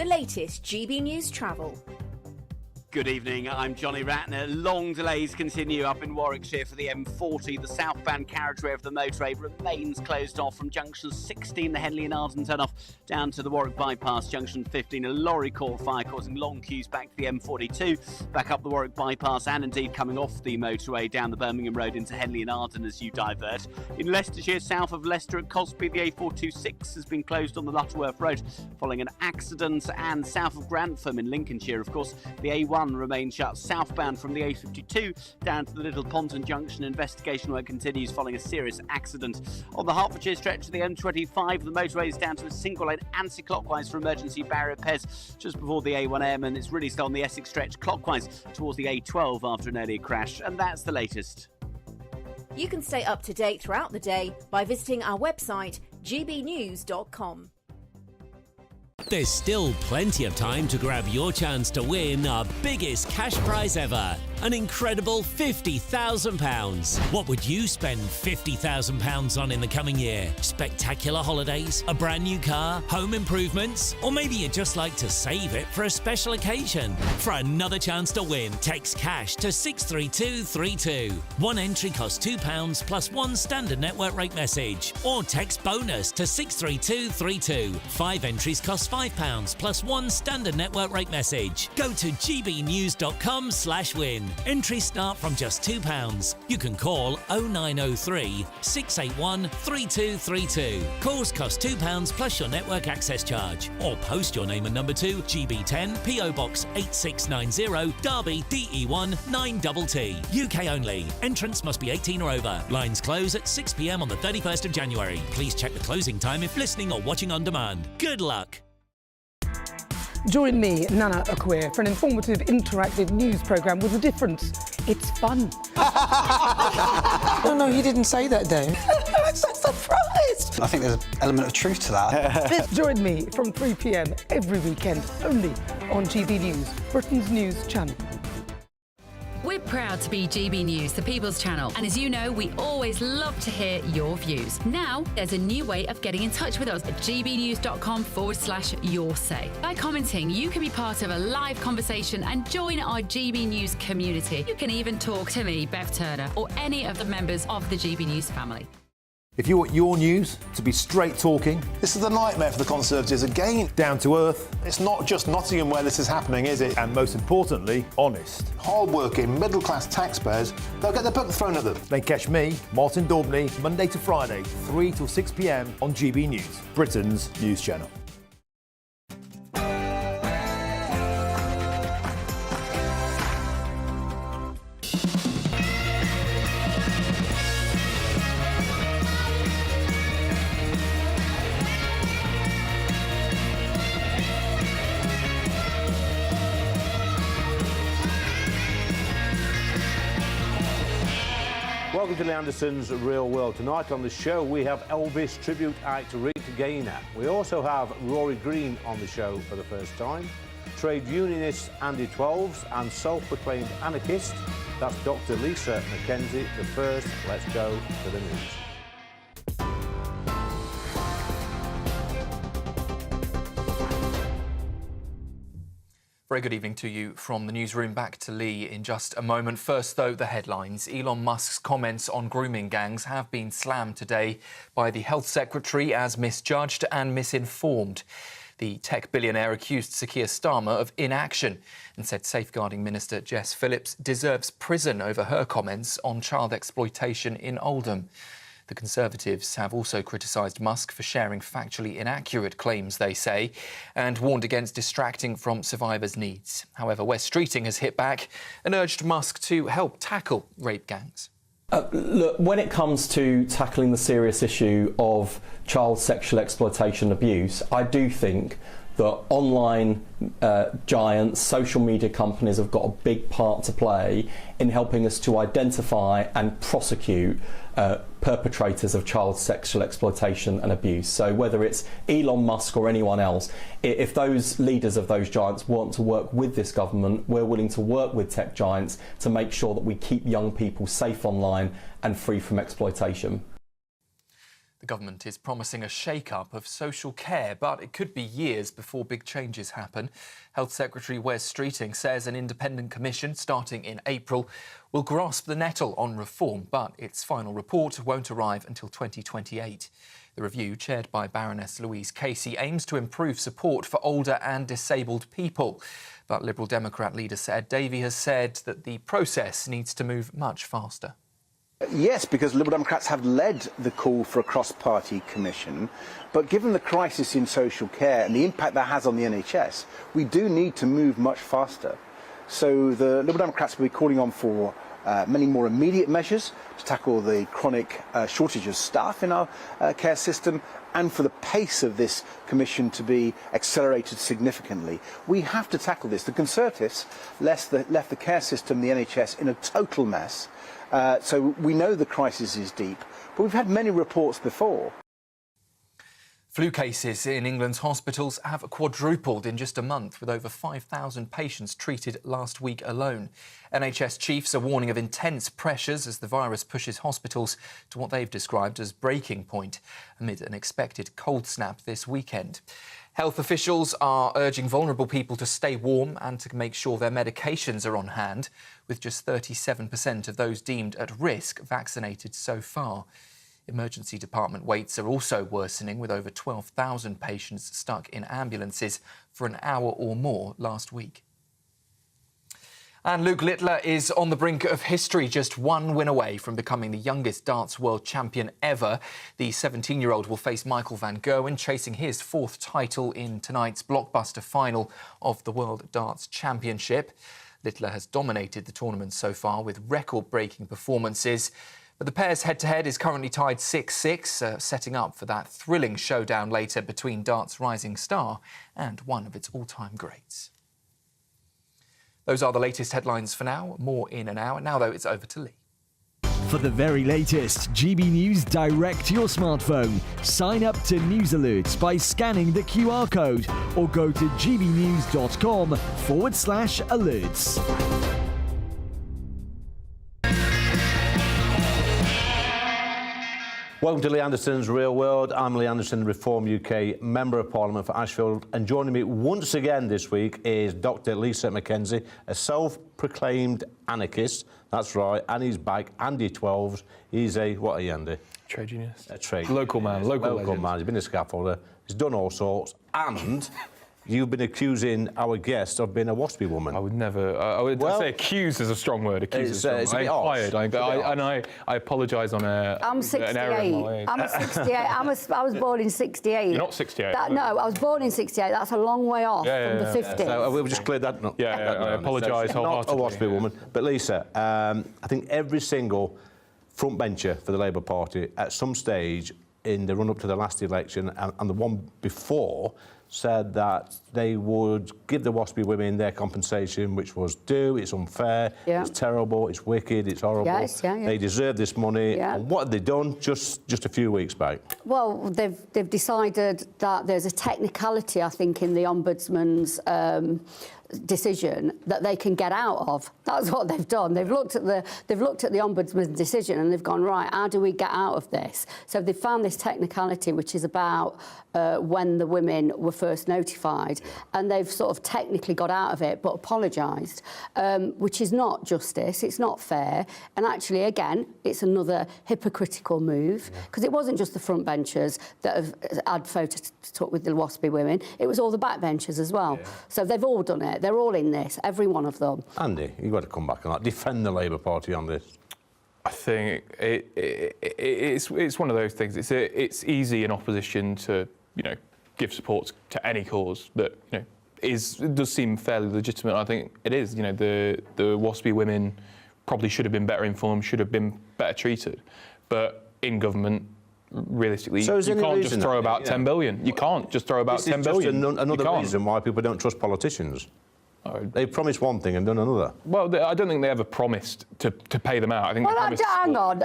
the latest GB News travel. Good evening, I'm Johnny Ratner. Long delays continue up in Warwickshire for the M40. The southbound carriageway of the motorway remains closed off from junction 16, the Henley and Arden turn-off, down to the Warwick bypass, junction 15. A lorry caught fire, causing long queues back to the M42, back up the Warwick bypass, and indeed coming off the motorway down the Birmingham Road into Henley and Arden as you divert. In Leicestershire, south of Leicester at Cosby, the A426 has been closed on the Lutterworth Road following an accident, and south of Grantham in Lincolnshire, of course, the A1 remains shut southbound from the A52 down to the Little Ponton Junction. Investigation work continues following a serious accident. On the Hertfordshire stretch of the M25, the motorway is down to a single lane anti-clockwise for emergency barrier repairs just before the A1M, and it's really still on the Essex stretch clockwise towards the A12 after an earlier crash. And that's the latest. You can stay up to date throughout the day by visiting our website gbnews.com. There's still plenty of time to grab your chance to win our biggest cash prize ever, an incredible £50,000. What would you spend £50,000 on in the coming year? Spectacular holidays, a brand new car, home improvements, or maybe you'd just like to save it for a special occasion? For another chance to win, text cash to 63232. One entry costs £2 plus one standard network rate message, or text bonus to 63232. 5 entries cost £5 plus one standard network rate message. Go to gbnews.com/win. Entries start from just £2. You can call 0903 681 3232. Calls cost £2 plus your network access charge. Or post your name and number to GB10 PO Box 8690 Derby DE1 9TT. UK only. Entrance must be 18 or over. Lines close at 6 p.m. on the 31st of January. Please check the closing time if listening or watching on demand. Good luck. Join me, Nana Akweer, for an informative, interactive news programme with a difference. It's fun. No, he didn't say that, Dave. I'm so surprised. I think there's an element of truth to that. Join me from 3 p.m. every weekend, only on GB News, Britain's news channel. We're proud to be GB News, the People's Channel. And as you know, we always love to hear your views. Now, there's a new way of getting in touch with us at gbnews.com/yoursay. By commenting, you can be part of a live conversation and join our GB News community. You can even talk to me, Bev Turner, or any of the members of the GB News family. If you want your news to be straight talking... This is the nightmare for the Conservatives again. Down to earth. It's not just Nottingham where this is happening, is it? And most importantly, honest. Hard-working, middle-class taxpayers, they'll get their book thrown at them. Then catch me, Martin Daubney, Monday to Friday, 3 till 6 p.m. on GB News, Britain's news channel. Welcome to Lee Anderson's Real World. Tonight on the show we have Elvis tribute act Rick Gaynor. We also have Rory Green on the show for the first time, trade unionist Andy Twelves and self-proclaimed anarchist, that's Dr. Lisa McKenzie. But first, let's go to the news. Very good evening to you from the newsroom. Back to Lee in just a moment. First, though, the headlines. Elon Musk's comments on grooming gangs have been slammed today by the Health Secretary as misjudged and misinformed. The tech billionaire accused Sir Keir Starmer of inaction and said Safeguarding Minister Jess Phillips deserves prison over her comments on child exploitation in Oldham. The Conservatives have also criticised Musk for sharing factually inaccurate claims, they say, and warned against distracting from survivors' needs. However, Wes Streeting has hit back and urged Musk to help tackle rape gangs. Look, when it comes to tackling the serious issue of child sexual exploitation and abuse, I do think that online giants, social media companies have got a big part to play in helping us to identify and prosecute perpetrators of child sexual exploitation and abuse. So whether it's Elon Musk or anyone else, if those leaders of those giants want to work with this government, we're willing to work with tech giants to make sure that we keep young people safe online and free from exploitation. The government is promising a shake-up of social care, but it could be years before big changes happen. Health Secretary Wes Streeting says an independent commission starting in April will grasp the nettle on reform, but its final report won't arrive until 2028. The review, chaired by Baroness Louise Casey, aims to improve support for older and disabled people. But Liberal Democrat leader Ed Davey has said that the process needs to move much faster. Yes, because Liberal Democrats have led the call for a cross-party commission, but given the crisis in social care and the impact that has on the NHS, we do need to move much faster. So the Liberal Democrats will be calling on for many more immediate measures to tackle the chronic shortage of staff in our care system, and for the pace of this commission to be accelerated significantly. We have to tackle this. The Conservatives left the care system, the NHS, in a total mess. So we know the crisis is deep, but we've had many reports before. Flu cases in England's hospitals have quadrupled in just a month, with over 5,000 patients treated last week alone. NHS chiefs are warning of intense pressures as the virus pushes hospitals to what they've described as breaking point amid an expected cold snap this weekend. Health officials are urging vulnerable people to stay warm and to make sure their medications are on hand, with just 37% of those deemed at risk vaccinated so far. Emergency department waits are also worsening, with over 12,000 patients stuck in ambulances for an hour or more last week. And Luke Littler is on the brink of history, just one win away from becoming the youngest darts world champion ever. The 17-year-old will face Michael van Gerwen, chasing his fourth title in tonight's blockbuster final of the World Darts Championship. Littler has dominated the tournament so far with record-breaking performances. But the pair's head-to-head is currently tied 6-6, setting up for that thrilling showdown later between darts' rising star and one of its all-time greats. Those are the latest headlines for now. More in an hour. Now, though, it's over to Lee. For the very latest GB News direct to your smartphone, sign up to News Alerts by scanning the QR code or go to gbnews.com/alerts. Welcome to Lee Anderson's Real World. I'm Lee Anderson, Reform UK Member of Parliament for Ashfield, and joining me once again this week is Dr Lisa McKenzie, a self-proclaimed anarchist. That's right, and he's back. Andy 12s. He's a, what are you, Andy? Trade unionist. A trade local man, local man. He's been a scaffolder. He's done all sorts, and you've been accusing our guest of being a Waspi woman. I would never. I would say accused is a strong word. Accused is a strong word. I apologise on I'm 68. I'm 68. I was born in 68. You're not 68. No, I was born in 68. That's a long way off from the 50s. So we'll just clear that up. I apologise wholeheartedly. Not a Waspi woman. But Lisa, I think every single front bencher for the Labour Party at some stage in the run-up to the last election and the one before said that they would give the Waspi women their compensation, which was due. It's unfair, it's terrible, it's wicked, it's horrible. They deserve this money. And what have they done just a few weeks back? Well, they've decided that there's a technicality, I think, in the Ombudsman's decision that they can get out of. That's what they've done. They've looked at the Ombudsman's decision and they've gone, right, how do we get out of this? So they've found this technicality, which is about when the women were first notified, and they've sort of technically got out of it but apologised, which is not justice, it's not fair, and actually, again, it's another hypocritical move, because it wasn't just the front benchers that have had photos took with the Waspi women, it was all the backbenchers as well. So they've all done it. They're all in this, every one of them. Andy, you've got to come back on that. Defend the Labour Party on this. I think it's one of those things. It's easy in opposition to give support to any cause that does seem fairly legitimate. I think it is. The Waspi women probably should have been better informed, should have been better treated, but in government, realistically, you can't just throw about 10 billion. You can't just throw about 10 billion. This is just another reason why people don't trust politicians. They've promised one thing and done another. Well, I don't think they ever promised to pay them out. I think. Well, hang on.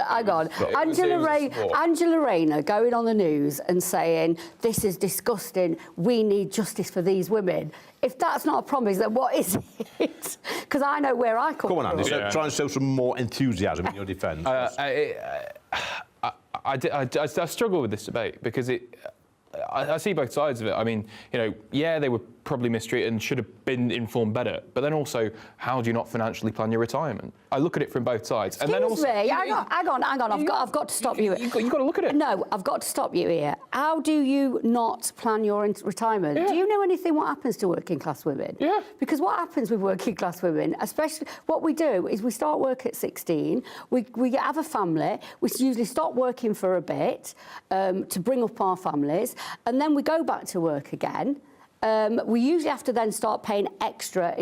Angela Rayner going on the news and saying this is disgusting. We need justice for these women. If that's not a promise, then what is it? Because I know where I come from. Come on, Andy. Try and show some more enthusiasm in your defence. I struggle with this debate because I see both sides of it. I mean, yeah, they were probably mistreated and should have been informed better. But then also, how do you not financially plan your retirement? I look at it from both sides. Excuse and then also, me, hang on. I've got to stop you. You've got to look at it. No, I've got to stop you here. How do you not plan your retirement? Yeah. Do you know anything what happens to working class women? Yeah. Because what happens with working class women, especially what we do is we start work at 16, we have a family, we usually stop working for a bit to bring up our families, and then we go back to work again. We usually have to then start paying extra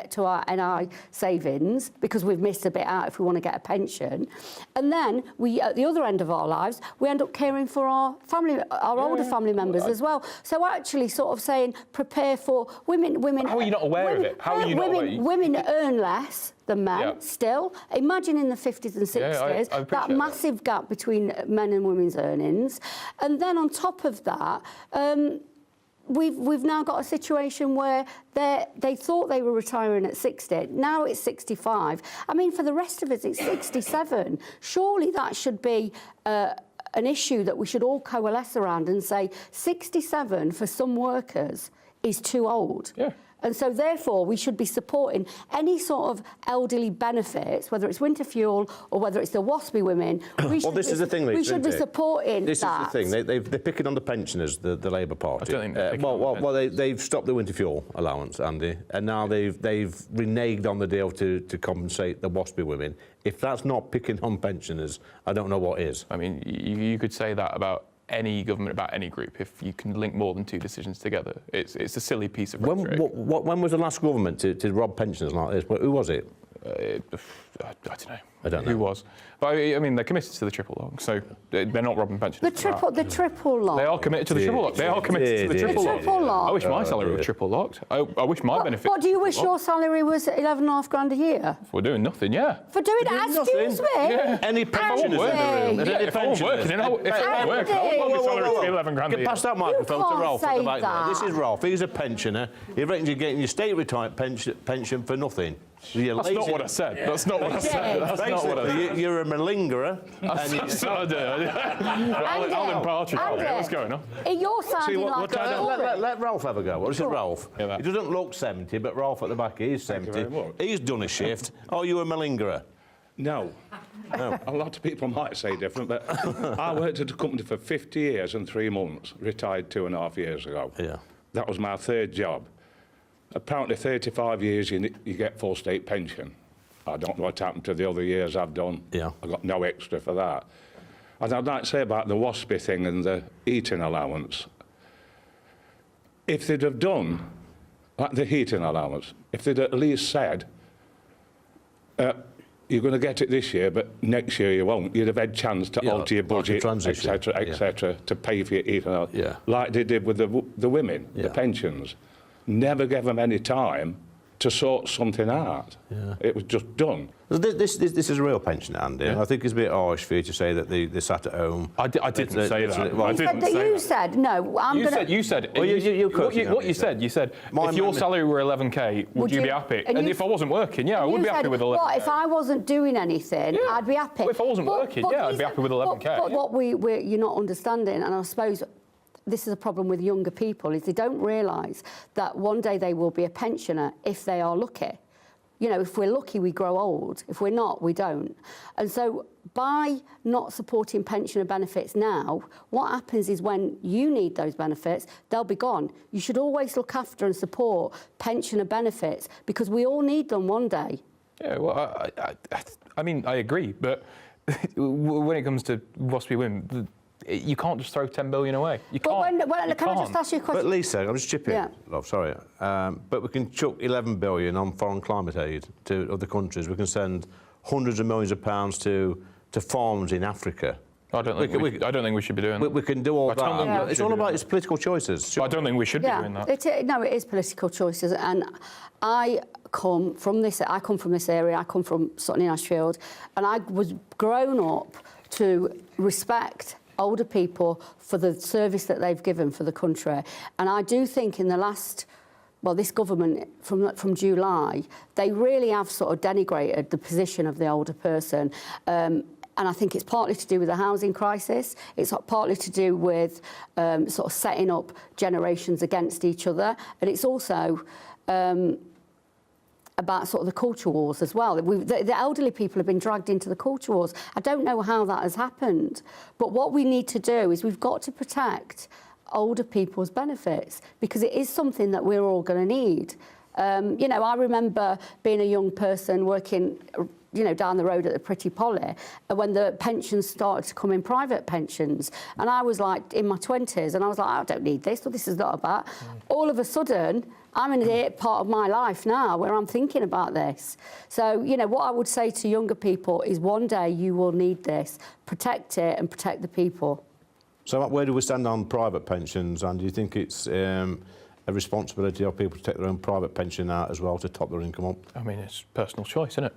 to our NI savings because we've missed a bit out if we want to get a pension. And then we, at the other end of our lives, we end up caring for our older family members as well. So actually sort of saying, prepare for women. How are you not aware of it? How are you not aware? Women earn less than men still. Imagine in the 50s and 60s, that massive gap between men and women's earnings. And then on top of that, We've now got a situation where they thought they were retiring at 60. Now it's 65. I mean, for the rest of us, it's 67. Surely that should be an issue that we should all coalesce around and say 67 for some workers is too old. Yeah. And so, therefore, we should be supporting any sort of elderly benefits, whether it's winter fuel or whether it's the Waspi women. Well, this is the thing, Lisa, we should be supporting this that. Is the thing. They're picking on the pensioners, the Labour Party. I don't think they're picking on the they've stopped the winter fuel allowance, Andy, and now they've reneged on the deal to compensate the Waspi women. If that's not picking on pensioners, I don't know what is. I mean, you could say that about any government, about any group, if you can link more than two decisions together. It's a silly piece of rhetoric. When was the last government to rob pensioners like this? Who was it? I don't know. I don't know. Who was? But I mean, they're committed to the triple lock, so they're not robbing pensioners. The triple lock. They are committed to the triple lock. They are committed to the triple lock. I wish my salary was triple locked. I wish my benefit. What do you wish your salary was? 11.5 grand a year. For doing nothing, yeah. For doing excuse me. Yeah. Any pensioners in the room? If I was working, I would want my salary to be 11 grand a year. Pass that microphone to Rolf at the back that. there. This is Rolf. He's a pensioner. He reckons you're getting your state retired pension for nothing. That's not what I said. That's not what I said. That's not what I said. You're a malingerer. That's what I do. Alan Partridge. What's going on? You're sounding like a let Rolf have a go. What is it, Rolf? He doesn't look 70, but Rolf at the back is 70. He's done a shift. Are you a malingerer? No. A lot of people might say different, but I worked at a company for 50 years and 3 months, retired 2.5 years ago. Yeah. That was my third job. Apparently 35 years you get full state pension. I don't know what happened to the other years I've done. Yeah. I got no extra for that. And I'd like to say about the Waspi thing and the eating allowance. If they'd have done, like the heating allowance, if they'd at least said, you're going to get it this year, but next year you won't. You'd have had a chance to alter your budget, etc., to pay for your eating allowance, like they did with the women, the pensions. Never gave them any time to sort something out. Yeah. It was just done. This is a real pensioner, Andy. Yeah. I think it's a bit harsh for you to say that they sat at home. I didn't say that. Well, I didn't say that. You said, no, I'm going to... You said... Well, what you said, if your salary were 11k, would you be happy? And if I wasn't working, I would be happy with 11k. What, if I wasn't doing anything, I'd be happy? Well, if I wasn't working, I'd be happy with 11k. But what you're not understanding, and I suppose... This is a problem with younger people, is they don't realise that one day they will be a pensioner if they are lucky. You know, if we're lucky, we grow old. If we're not, we don't. And so by not supporting pensioner benefits now, what happens is when you need those benefits, they'll be gone. You should always look after and support pensioner benefits because we all need them one day. Yeah, well, I mean, I agree, but when it comes to Waspi women... You can't just throw 10 billion away. You can't. Can I just ask you a question? But Lisa, I'm just chipping. Yeah. Love, sorry. But we can chuck 11 billion on foreign climate aid to other countries. We can send hundreds of millions of pounds to farms in Africa. I don't think we should be doing that. We can do all that. It's all about its political choices. I don't think we should be doing that. No, it is political choices. And I come from this area. I come from Sutton-in-Ashfield. And I was grown up to respect older people for the service that they've given for the country. And I do think in the last, this government from July, they really have sort of denigrated the position of the older person. And I think it's partly to do with the housing crisis. It's partly to do with sort of setting up generations against each other. And it's also about sort of the culture wars as well. The elderly people have been dragged into the culture wars. I don't know how that has happened. But what we need to do is we've got to protect older people's benefits, because it is something that we're all going to need. You know, I remember being a young person working, you know, down the road at the Pretty Polly, when the pensions started to come in, private pensions, and I was like in my 20s, and I was like, I don't need this, or this is not about. All of a sudden, I'm in the part of my life now where I'm thinking about this. So, you know, what I would say to younger people is one day you will need this. Protect it and protect the people. So where do we stand on private pensions, and do you think it's a responsibility of people to take their own private pension out as well to top their income up? I mean, it's personal choice, isn't it?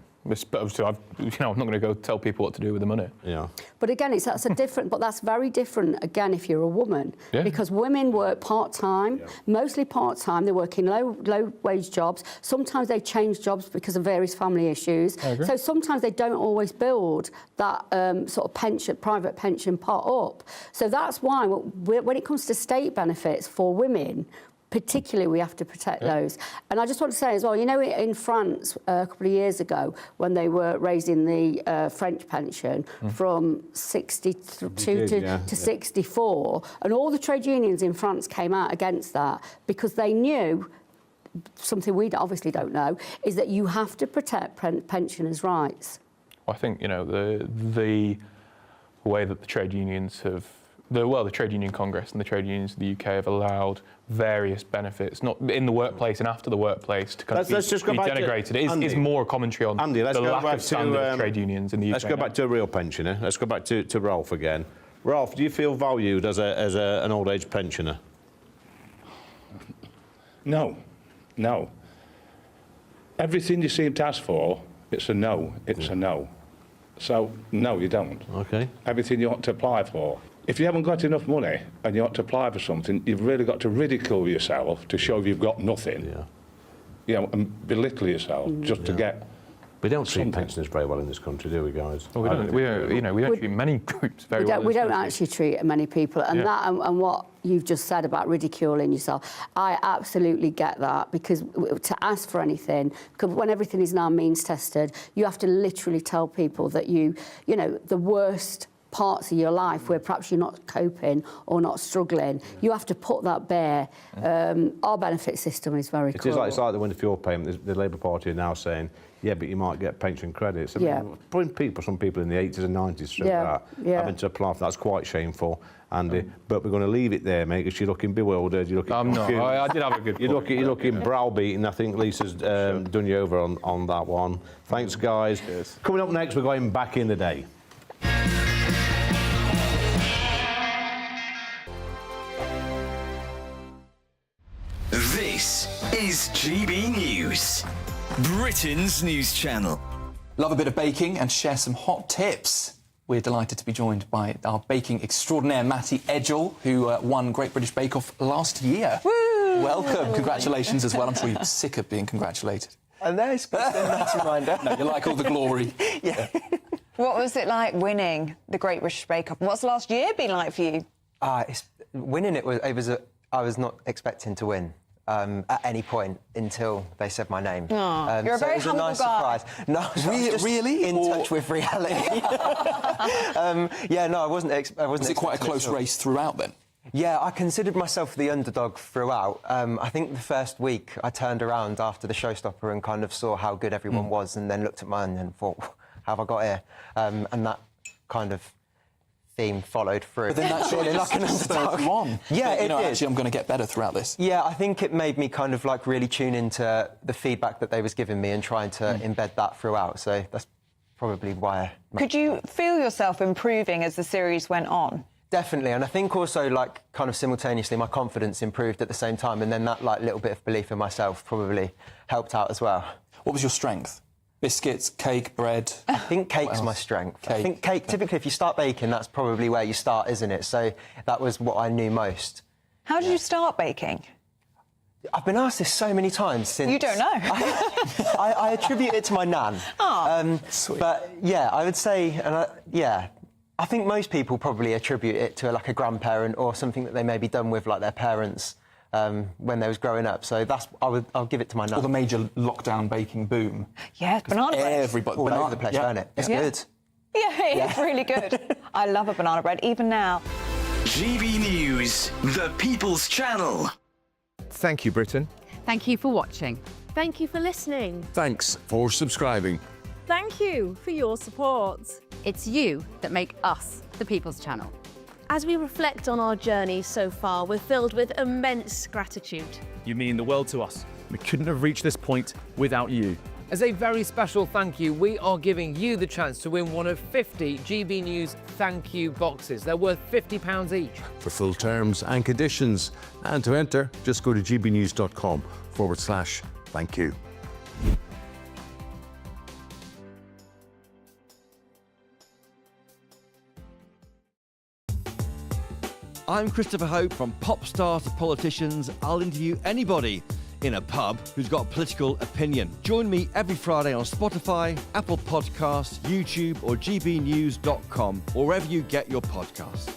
Obviously, I'm not going to go tell people what to do with the money. Yeah. But again, that's a different. But that's very different. Again, if you're a woman, because women work part-time, mostly part-time. They work in low-wage jobs. Sometimes they change jobs because of various family issues. So sometimes they don't always build that sort of private pension pot up. So that's why when it comes to state benefits for women, particularly, we have to protect those. And I just want to say as well, you know, in France a couple of years ago, when they were raising the French pension from 62 to 64, and all the trade unions in France came out against that because they knew something we obviously don't know, is that you have to protect pensioners' rights. I think, you know, the way that the trade unions have... the Trade Union Congress and the trade unions in the UK have allowed various benefits, not in the workplace and after the workplace, to kind of be denigrated. It is more a commentary on the lack of standard of trade unions in the UK. Let's go back to a real pensioner. Let's go back to Ralph again. Ralph, do you feel valued as an old age pensioner? No. Everything you seem to ask for, it's a no. It's a no. So, no, you don't. Okay. Everything you want to apply for. If you haven't got enough money and you want to apply for something, you've really got to ridicule yourself to show you've got nothing. Yeah. You know, and belittle yourself just to get. We don't treat pensioners very well in this country, do we, guys? Well, we don't treat many groups very well. We don't actually treat many people, and that and what you've just said about ridiculing yourself, I absolutely get that, because to ask for anything, because when everything is now means tested, you have to literally tell people that you know, the worst parts of your life where perhaps you're not coping or not struggling, you have to put that bare. Our benefit system is very cruel. It's like the winter fuel payment. The Labour Party are now saying, yeah, but you might get pension credits. I mean, putting some people in the 80s and 90s through that, having to apply for that's quite shameful. Andy, but we're going to leave it there, mate, because you're looking bewildered. You're looking. I'm not. I did have a good. You're looking browbeaten. I think Lisa's done you over on that one. Thanks, guys. Cheers. Coming up next, we're going back in the day. This is GB News, Britain's news channel. Love a bit of baking and share some hot tips. We're delighted to be joined by our baking extraordinaire, Matty Edgell, who won Great British Bake Off last year. Woo! Welcome. Congratulations as well. I'm sure you're sick of being congratulated. I know, it's nice reminder. No, you like all the glory. Yeah. What was it like winning the Great British Bake Off? What's last year been like for you? Winning it I was not expecting to win. At any point until they said my name. You're a very humble guy. Surprise. No, I was just really in touch with reality. Yeah, no, I wasn't. Was it quite a close race throughout then? Yeah, I considered myself the underdog throughout. I think the first week I turned around after the showstopper and kind of saw how good everyone was, and then looked at mine and thought, how have I got here? And that kind of theme followed through. But then that surely like an underdog. Yeah, it did. Actually, I'm going to get better throughout this. Yeah, I think it made me kind of like really tune into the feedback that they was giving me and trying to embed that throughout. So that's probably why. Could you feel yourself improving as the series went on? Definitely, and I think also, like, kind of simultaneously, my confidence improved at the same time, and then that, like, little bit of belief in myself probably helped out as well. What was your strength? Biscuits, cake, bread? I think cake's my strength. I think cake, typically, if you start baking, that's probably where you start, isn't it? So that was what I knew most. How did you start baking? I've been asked this so many times since... You don't know. I attribute it to my nan. But, yeah, I would say... I think most people probably attribute it to, like, a grandparent or something that they maybe done with, like, their parents when they was growing up. So I'll give it to my nan. Or the major lockdown baking boom. Yeah, banana bread. Everybody... All over the place, don't it? It's good. Yeah, it's really good. I love a banana bread, even now. GB News, the People's Channel. Thank you, Britain. Thank you for watching. Thank you for listening. Thanks for subscribing. Thank you for your support. It's you that make us the People's Channel. As we reflect on our journey so far, we're filled with immense gratitude. You mean the world to us. We couldn't have reached this point without you. As a very special thank you, we are giving you the chance to win one of 50 GB News thank you boxes. They're worth £50 each. For full terms and conditions, and to enter, just go to gbnews.com/thank you. I'm Christopher Hope. From pop stars to politicians, I'll interview anybody in a pub who's got a political opinion. Join me every Friday on Spotify, Apple Podcasts, YouTube or gbnews.com, or wherever you get your podcasts.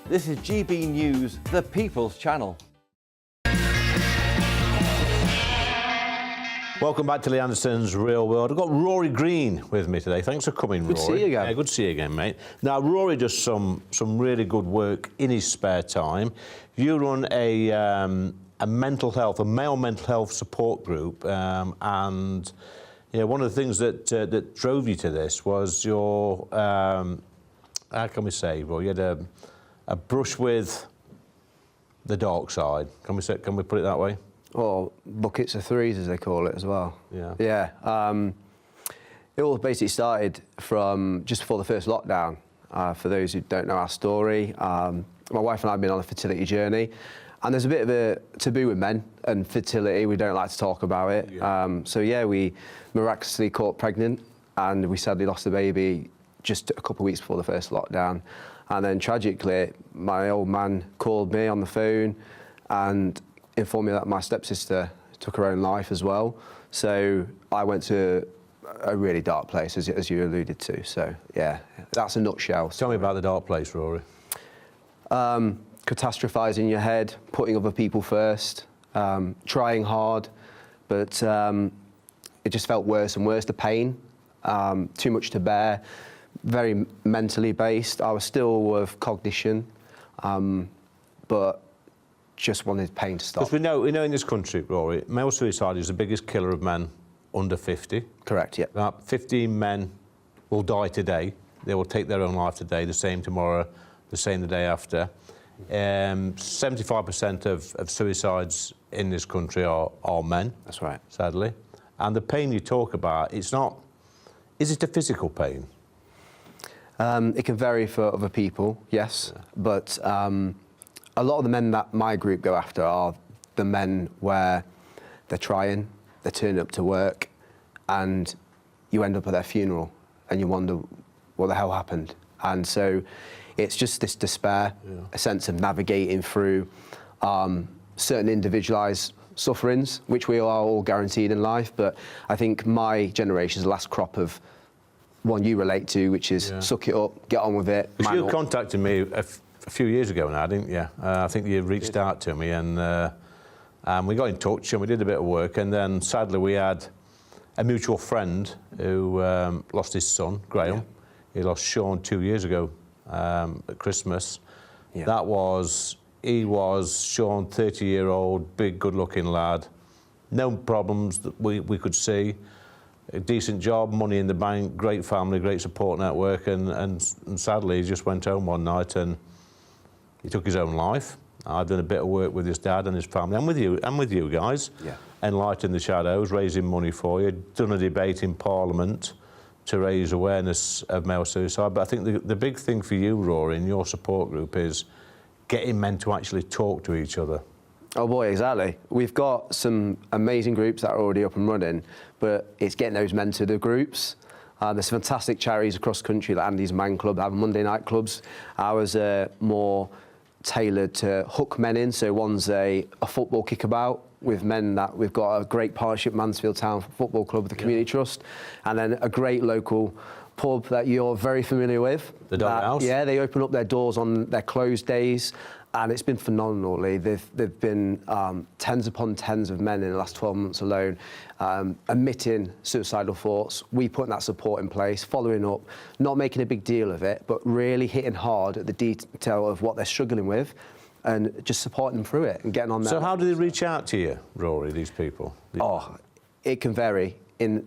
This is GB News, the People's Channel. Welcome back to Lee Anderson's Real World. I've got Rory Green with me today. Thanks for coming, Rory. Good to see you again. Yeah, good to see you again, mate. Now, Rory does some really good work in his spare time. You run a mental health, a male mental health support group, and one of the things that drove you to this was your, how can we say, well, you had a brush with the dark side. Can we put it that way? Or buckets of threes, as they call it, as well. Yeah. Yeah. It all basically started from just before the first lockdown. For those who don't know our story, my wife and I have been on a fertility journey, and there's a bit of a taboo with men and fertility. We don't like to talk about it. Yeah. We miraculously caught pregnant, and we sadly lost the baby just a couple of weeks before the first lockdown. And then tragically, my old man called me on the phone and informed me that my stepsister took her own life as well. So I went to a really dark place, as you alluded to. So yeah, that's a nutshell. Tell me about the dark place, Rory. Catastrophising your head, putting other people first, trying hard, but it just felt worse and worse. The pain, too much to bear, very mentally based. I was still with cognition, but just wanted pain to stop. Because we know in this country, Rory, male suicide is the biggest killer of men under 50. Correct, yeah. About 15 men will die today. They will take their own life today, the same tomorrow, the same the day after. 75% of suicides in this country are men. That's right. Sadly. And the pain you talk about, it's not... Is it a physical pain? It can vary for other people, yes. Yeah. But a lot of the men that my group go after are the men where they're trying, they're turning up to work, and you end up at their funeral and you wonder what the hell happened. And so it's just this despair, a sense of navigating through certain individualised sufferings, which we are all guaranteed in life. But I think my generation is the last crop of one you relate to, which is suck it up, get on with it. Because you contacted me a few years ago now, didn't you? I think you reached out to me and we got in touch and we did a bit of work, and then sadly we had a mutual friend who lost his son, Graham. Yeah. He lost Sean 2 years ago at Christmas. Yeah. He was Sean, 30-year-old, big, good-looking lad. No problems that we could see. A decent job, money in the bank, great family, great support network, and sadly he just went home one night and he took his own life. I've done a bit of work with his dad and his family, and with you guys. Yeah. Enlighten the Shadows, raising money for you, done a debate in Parliament to raise awareness of male suicide. But I think the big thing for you, Rory, in your support group is getting men to actually talk to each other. Oh boy, exactly. We've got some amazing groups that are already up and running, but it's getting those men to the groups. There's fantastic charities across the country, like Andy's Man Club, have Monday night clubs. Ours are more tailored to hook men in. So one's a football kickabout with men that we've got a great partnership, Mansfield Town Football Club with the Community Trust, and then a great local pub that you're very familiar with. The Doghouse. Yeah, they open up their doors on their closed days, and it's been phenomenal. They've been tens upon tens of men in the last 12 months alone admitting suicidal thoughts. We put that support in place, following up, not making a big deal of it, but really hitting hard at the detail of what they're struggling with and just supporting them through it and getting on there. So how do they reach out to you, Rory, these people? Oh, it can vary in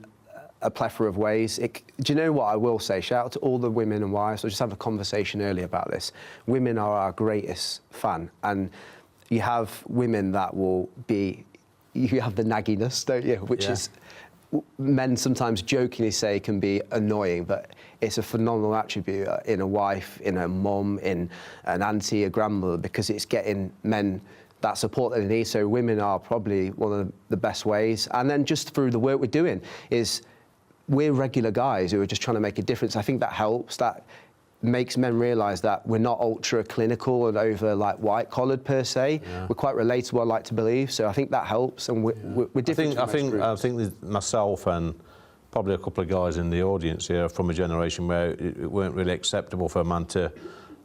a plethora of ways. Do you know what I will say? Shout out to all the women and wives. I was just having a conversation earlier about this. Women are our greatest fan, and you have women that will be, you have the nagginess, don't you? Which is, men sometimes jokingly say can be annoying, but it's a phenomenal attribute in a wife, in a mum, in an auntie, a grandmother, because it's getting men that support that they need. So women are probably one of the best ways. And then just through the work we're doing is, we're regular guys who are just trying to make a difference. I think that helps. That makes men realise that we're not ultra clinical and over like white collared per se. Yeah. We're quite relatable, I like to believe. So I think that helps, and we're different. I think myself and probably a couple of guys in the audience here are from a generation where it weren't really acceptable for a man to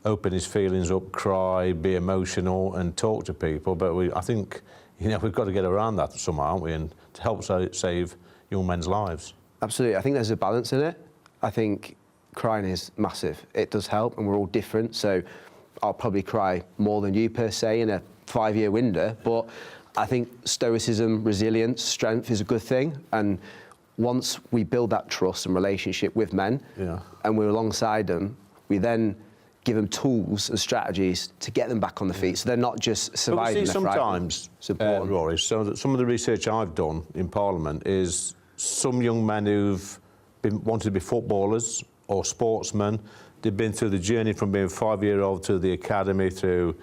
open his feelings up, cry, be emotional, and talk to people. But I think we've got to get around that somehow, aren't we? And to help save young men's lives. Absolutely. I think there's a balance in it. I think crying is massive. It does help, and we're all different. So I'll probably cry more than you per se in a 5-year window. But I think stoicism, resilience, strength is a good thing. And once we build that trust and relationship with men, and we're alongside them, we then give them tools and strategies to get them back on the feet, so they're not just surviving. But we see sometimes, Rory, so that some of the research I've done in Parliament is some young men who've wanted to be footballers or sportsmen. They've been through the journey from being 5-year-old to the academy, through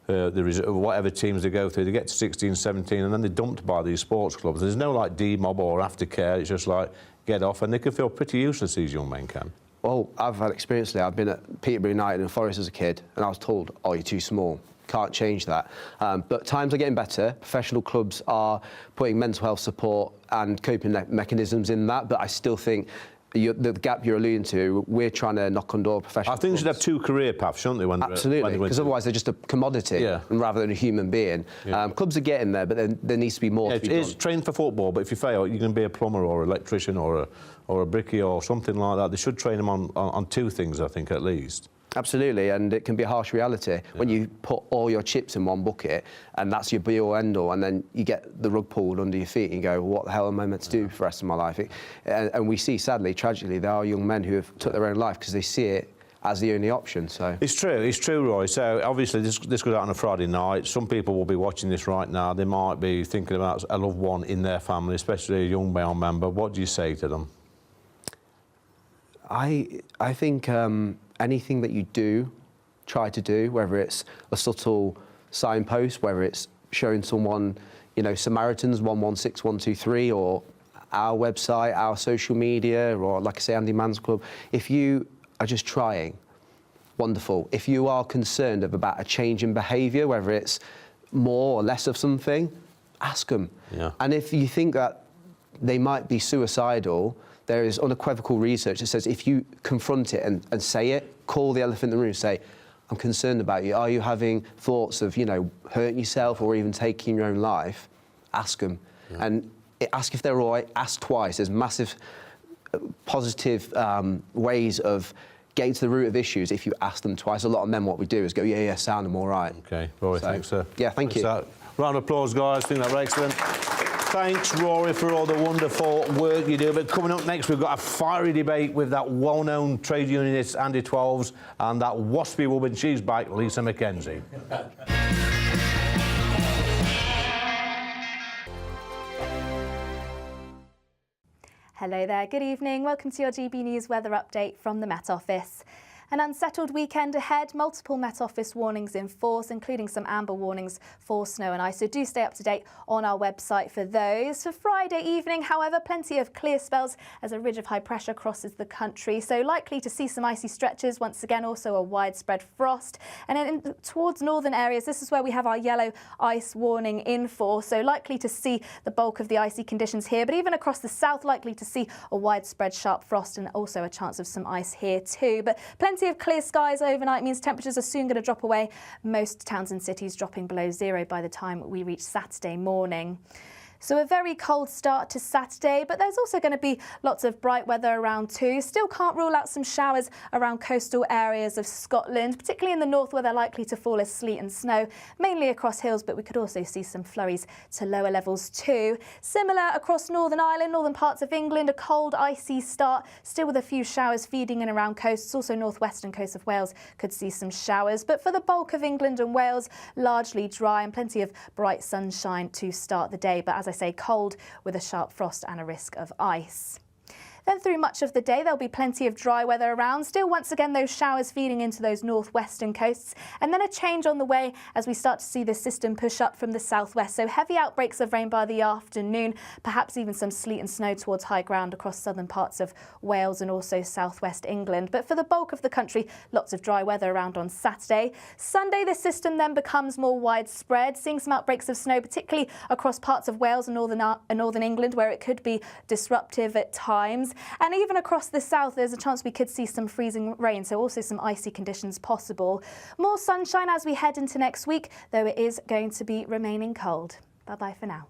whatever teams they go through. They get to 16, 17, and then they're dumped by these sports clubs. There's no like D-mob or aftercare. It's just like get off, and they can feel pretty useless, these young men can. Well, I've had experience there. I've been at Peterborough United and Forest as a kid, and I was told, oh, you're too small. Can't change that. But times are getting better. Professional clubs are putting mental health support and coping mechanisms in that, but I still think the gap you're alluding to, we're trying to knock on door professional I think they should have 2 career paths, shouldn't they? Absolutely, because otherwise they're just a commodity rather than a human being. Clubs are getting there, but then there needs to be more to be done. It's trained for football, but if you fail, you can be a plumber or an electrician or a brickie or something like that. They should train them on 2 things, I think, at least. Absolutely, and it can be a harsh reality when you put all your chips in one bucket and that's your be-all, end-all, and then you get the rug pulled under your feet and you go, what the hell am I meant to do for the rest of my life? And we see, sadly, tragically, there are young men who have took their own life because they see it as the only option. So it's true, Roy. So obviously this goes out on a Friday night. Some people will be watching this right now. They might be thinking about a loved one in their family, especially a young male member. What do you say to them? I think anything that you try to do, whether it's a subtle signpost, whether it's showing someone, Samaritans 116123, or our website, our social media, or like I say, Andy Mann's Club, if you are just trying, wonderful. If you are concerned about a change in behaviour, whether it's more or less of something, ask them. Yeah. And if you think that they might be suicidal, there is unequivocal research that says if you confront it and say it, call the elephant in the room, say, I'm concerned about you. Are you having thoughts of, hurting yourself or even taking your own life? Ask them. Yeah. And ask if they're all right. Ask twice. There's massive positive ways of getting to the root of issues if you ask them twice. A lot of men, what we do is go, yeah, sound, I'm all right. OK, Rory, thanks, sir. Yeah, thank you. Round of applause, guys. I think that was excellent. Thanks, Rory, for all the wonderful work you do. But coming up next, we've got a fiery debate with that well-known trade unionist, Andy 12s, and that Waspi woman, she's back, Lisa McKenzie. Hello there, good evening. Welcome to your GB News weather update from the Met Office. An unsettled weekend ahead, multiple Met Office warnings in force, including some amber warnings for snow and ice. So do stay up to date on our website for those. For Friday evening, however, plenty of clear spells as a ridge of high pressure crosses the country. So likely to see some icy stretches. Once again, also a widespread frost. And then towards northern areas, this is where we have our yellow ice warning in force. So likely to see the bulk of the icy conditions here. But even across the south, likely to see a widespread sharp frost and also a chance of some ice here too. But plenty of clear skies overnight means temperatures are soon going to drop away. Most towns and cities dropping below zero by the time we reach Saturday morning. So a very cold start to Saturday, but there's also going to be lots of bright weather around too. Still can't rule out some showers around coastal areas of Scotland, particularly in the north where they're likely to fall as sleet and snow, mainly across hills, but we could also see some flurries to lower levels too. Similar across Northern Ireland, northern parts of England, a cold, icy start, still with a few showers feeding in around coasts. Also northwestern coast of Wales could see some showers, but for the bulk of England and Wales, largely dry and plenty of bright sunshine to start the day. But as I say, cold with a sharp frost and a risk of ice. Then through much of the day, there'll be plenty of dry weather around. Still, once again, those showers feeding into those northwestern coasts. And then a change on the way as we start to see this system push up from the southwest. So heavy outbreaks of rain by the afternoon, perhaps even some sleet and snow towards high ground across southern parts of Wales and also southwest England. But for the bulk of the country, lots of dry weather around on Saturday. Sunday, this system then becomes more widespread, seeing some outbreaks of snow, particularly across parts of Wales and northern England, where it could be disruptive at times. And even across the south, there's a chance we could see some freezing rain, so also some icy conditions possible. More sunshine as we head into next week, though it is going to be remaining cold. Bye-bye for now.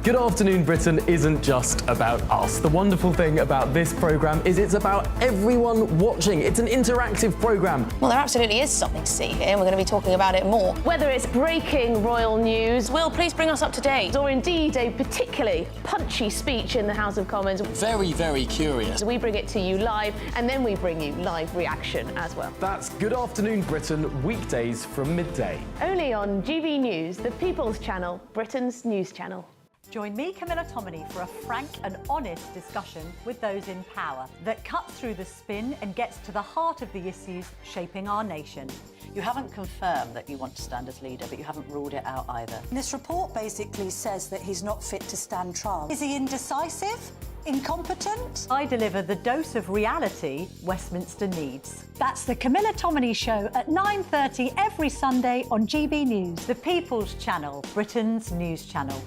Good Afternoon Britain isn't just about us. The wonderful thing about this programme is it's about everyone watching. It's an interactive programme. Well, there absolutely is something to see here, and we're going to be talking about it more. Whether it's breaking royal news, Will, please bring us up to date. Or indeed a particularly punchy speech in the House of Commons. Very, very curious. We bring it to you live, and then we bring you live reaction as well. That's Good Afternoon Britain, weekdays from midday. Only on GB News, the People's Channel, Britain's news channel. Join me, Camilla Tominey, for a frank and honest discussion with those in power that cuts through the spin and gets to the heart of the issues shaping our nation. You haven't confirmed that you want to stand as leader, but you haven't ruled it out either. This report basically says that he's not fit to stand trial. Is he indecisive? Incompetent? I deliver the dose of reality Westminster needs. That's the Camilla Tominey Show at 9:30 every Sunday on GB News, the People's Channel, Britain's news channel.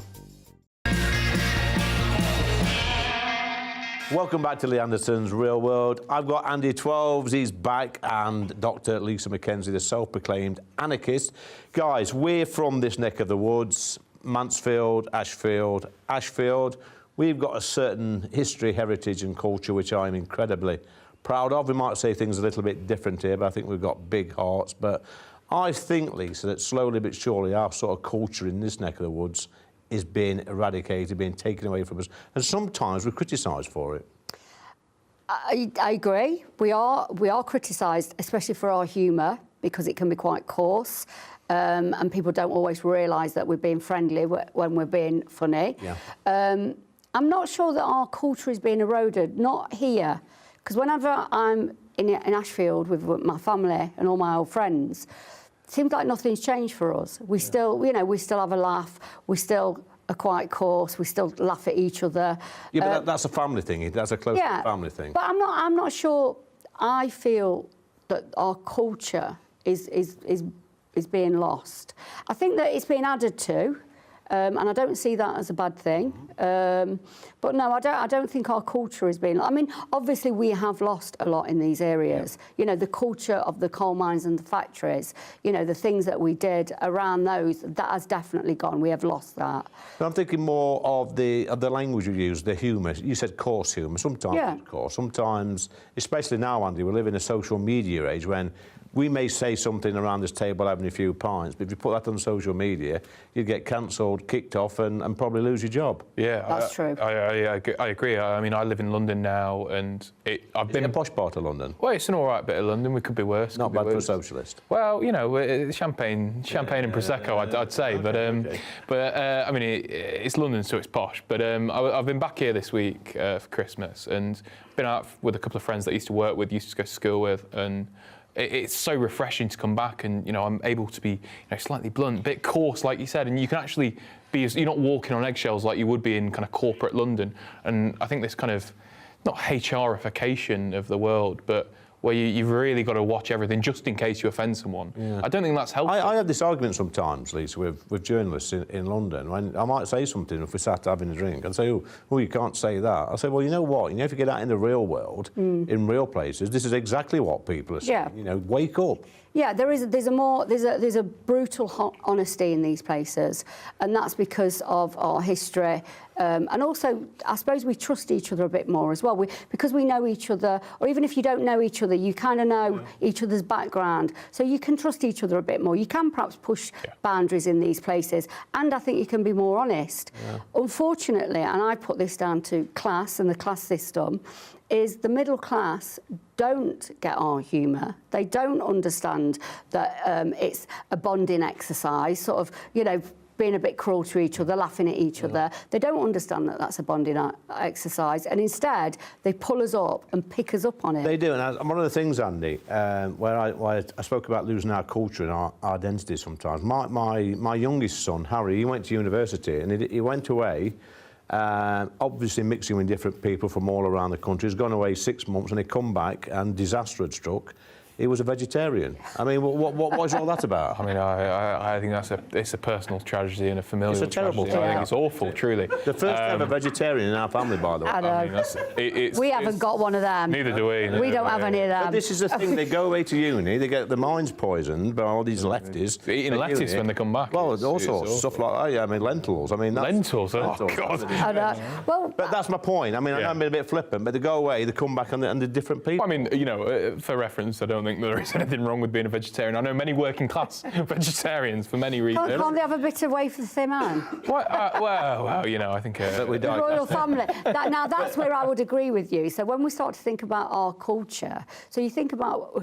Welcome back to Lee Anderson's Real World. I've got Andy 12s, he's back, and Dr. Lisa Mackenzie, the self-proclaimed anarchist. Guys, we're from this neck of the woods, Mansfield, Ashfield. We've got a certain history, heritage and culture which I'm incredibly proud of. We might say things a little bit different here, but I think we've got big hearts. But I think, Lisa, that slowly but surely our sort of culture in this neck of the woods is being eradicated, being taken away from us, and sometimes we're criticised for it. I agree. We are criticised, especially for our humour, because it can be quite coarse, and people don't always realise that we're being friendly when we're being funny. Yeah. I'm not sure that our culture is being eroded, not here, because whenever I'm in Ashfield with my family and all my old friends, seems like nothing's changed for us. We still, we still have a laugh. We still are quite coarse. We still laugh at each other. Yeah, but that's a family thing. That's a close family thing. But I'm not sure. I feel that our culture is being lost. I think that it's being added to. And I don't see that as a bad thing. But no, I don't think our culture is being... I mean, obviously we have lost a lot in these areas. Yeah. You know, the culture of the coal mines and the factories, the things that we did around those, that has definitely gone. We have lost that. But I'm thinking more of the language you use, the humour. You said coarse humour. Sometimes it's coarse. Sometimes, especially now, Andy, we live in a social media age when we may say something around this table having a few pints, but if you put that on social media, you'd get cancelled, kicked off, and probably lose your job. Yeah, that's true. I agree. I mean, I live in London now, and I've been a posh part of London. Well, it's an all right bit of London. We could be worse. Not bad for a socialist. Well, you know, champagne and prosecco, I'd say. Okay, but I mean, it's London, so it's posh. But I've been back here this week for Christmas, and been out with a couple of friends that I used to work with, used to go to school with, and it's so refreshing to come back, and you know, I'm able to be slightly blunt, a bit coarse, like you said, and you can actually be, you're not walking on eggshells like you would be in kind of corporate London. And I think this kind of, not HRification of the world, but where you've really got to watch everything just in case you offend someone. Yeah. I don't think that's helpful. I have this argument sometimes, Lisa, with journalists in London. When I might say something, if we sat having a drink, and say, oh, you can't say that. I say, well, you know what? You know, if you get out in the real world, in real places, this is exactly what people are saying. Yeah. You know, wake up. Yeah, there's a brutal honesty in these places, and that's because of our history, and also I suppose we trust each other a bit more as well. Because we know each other, or even if you don't know each other, you kind of know each other's background, so you can trust each other a bit more. You can perhaps push boundaries in these places, and I think you can be more honest. Yeah. Unfortunately, and I put this down to class and the class system, is the middle class don't get our humour. They don't understand that it's a bonding exercise, sort of, you know, being a bit cruel to each other, laughing at each other. They don't understand that that's a bonding exercise, and instead they pull us up and pick us up on it. They do, and one of the things, Andy, where I spoke about losing our culture and our identity sometimes. My youngest son, Harry, he went to university, and he went away. Obviously mixing with different people from all around the country. He's gone away 6 months and he come back and disaster had struck. He was a vegetarian. I mean, what is all that about? I mean, I think it's a personal tragedy and a familial tragedy. It's a terrible tragedy. I think it's awful, truly. The first ever vegetarian in our family, by the way. I know. I mean, we haven't got one of them. Neither do we. We don't have any of them. But this is the thing, they go away to uni, they get their minds poisoned by all these lefties. Eating lettuce when they come back. Well, all sorts, stuff like that, yeah, I mean, lentils. I mean, lentils, oh, God. Well, but that's my point. I mean, I'm being a bit flippant, but they go away, they come back and they're different people. I mean, you know, for reference, I don't think there is anything wrong with being a vegetarian. I know many working class vegetarians for many reasons. Can't they have a bit of way for the thin man? Well, you know, I think the royal family. Now that's where I would agree with you. So when we start to think about our culture, so you think about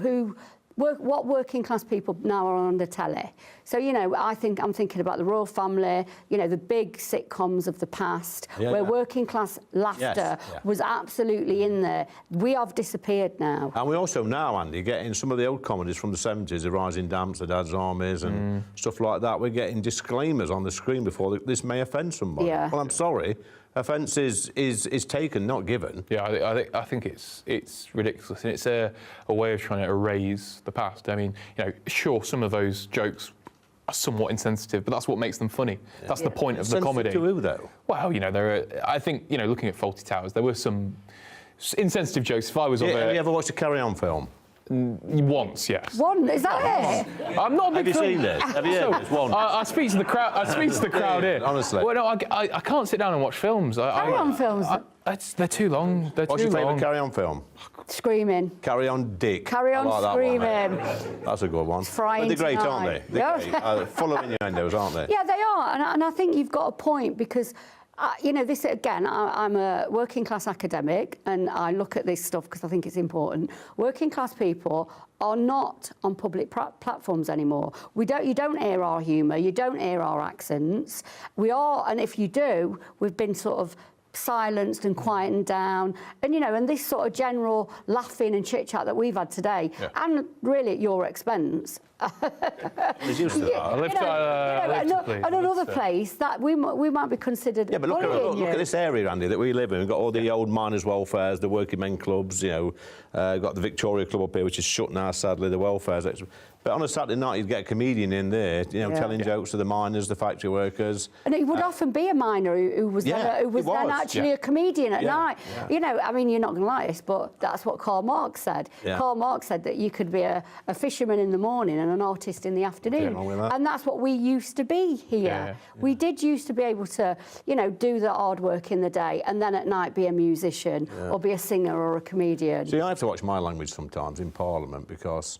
what working class people now are on the telly. So, you know, I'm thinking about the royal family, you know, the big sitcoms of the past, where working class laughter was absolutely in there. We have disappeared now. And we also now, Andy, getting some of the old comedies from the 70s, The Rising Damps, The Dad's Armies and stuff like that. We're getting disclaimers on the screen before this may offend somebody. Yeah. Well, I'm sorry. Offence is taken, not given. Yeah, I think it's ridiculous, and it's a way of trying to erase the past. I mean, you know, sure, some of those jokes are somewhat insensitive, but that's what makes them funny. Yeah. That's the point of the comedy. To who, though? Well, you know, I think, you know, looking at Fawlty Towers, there were some insensitive jokes. If I was on there... Have you ever watched a Carry On film? Once, yes. One? Is that it? I'm not a big fan. Have you seen this? Have you heard this? One. I speak to the crowd. I speak to the crowd here. Honestly. Well, no, I can't sit down and watch films. Carry On films. They're too long. What's your favourite Carry On film? Screaming. Carry On Dick. Carry On Screaming. That's a good one. Frying but they're great, aren't they? They're great. Full of innuendos, aren't they? Yeah, they are, and I think you've got a point because. You know, this again, I'm a working class academic and I look at this stuff because I think it's important. Working class people are not on public platforms anymore. You don't hear our humour, you don't hear our accents. We are, and if you do, we've been sort of silenced and quietened down, and you know, and this sort of general laughing and chit chat that we've had today, and really at your expense. There's used to that. And another place that we might be considered. Yeah, but look at this area, Andy, that we live in. We've got all the old miners' welfares, the working men clubs. You know, got the Victoria Club up here, which is shut now, sadly. The welfares. But on a Saturday night, you'd get a comedian in there, you know, telling jokes to the miners, the factory workers. And it would often be a miner who was then actually a comedian at night. Yeah. You know, I mean, you're not going to like this, but that's what Karl Marx said. Yeah. Karl Marx said that you could be a fisherman in the morning and an artist in the afternoon. And that's what we used to be here. Yeah. We did used to be able to, you know, do the hard work in the day and then at night be a musician or be a singer or a comedian. See, I have to watch my language sometimes in Parliament because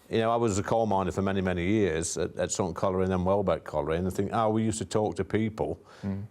You know, I was a coal miner for many, many years at Sutton Colliery and then Welbeck Colliery, and I think, we used to talk to people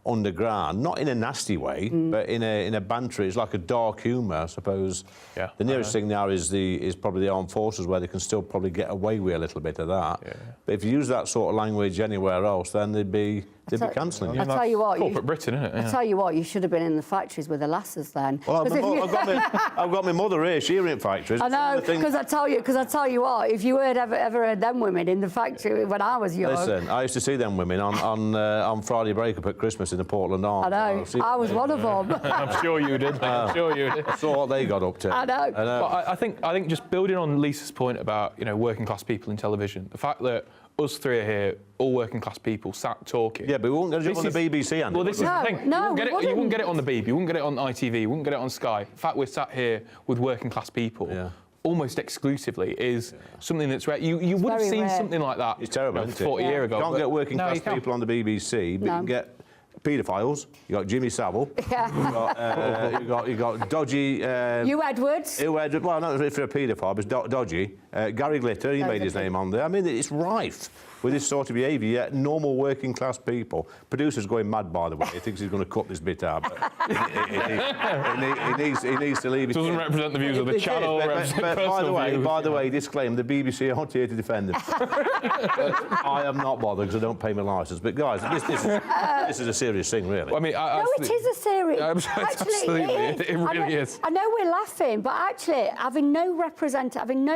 underground, not in a nasty way, but in a banter. It's like a dark humour, I suppose. Yeah, the nearest thing now is probably the armed forces, where they can still probably get away with a little bit of that. Yeah. But if you use that sort of language anywhere else, then they'd be cancelling you. I tell you what, corporate Britain, isn't it? I tell you what, you should have been in the factories with the lasses then. Well, I've got my mother here. She in factories. I know, because I tell you what, if you ever heard them women in the factory when I was young. Listen, I used to see them women on Friday break up at Christmas in the Portland Arms. I know. I was one of them. I'm sure you did. I'm sure you did. I saw what they got up to. I know. But I think just building on Lisa's point about working class people in television, the fact that us three are here, all working class people, sat talking. Yeah, but we won't get it on the BBC, Andy. Well, this is the thing. No, you wouldn't get it on the BBC, you wouldn't get it on ITV, you wouldn't get it on Sky. The fact we're sat here with working class people, almost exclusively, is something that's rare. You wouldn't have seen something like that. It's terrible, 40 years ago. You can't get working class people on the BBC, but you can get paedophiles. You got Jimmy Savile. Yeah. You got dodgy. Hugh Edwards. Well, not for a paedophile, but dodgy. Gary Glitter. He made his name on there. I mean, it's rife with this sort of behaviour. Yet normal working class people. Producer's going mad, by the way. He thinks he's going to cut this bit out, but he needs to leave it. Doesn't represent the views of the channel. But by the way, disclaimer: the BBC aren't here to defend them. I am not bothered because I don't pay my licence. But guys, this is a serious thing, really. Well, I mean, no, it is a serious. Absolutely, it really is. I know we're laughing, but actually, having no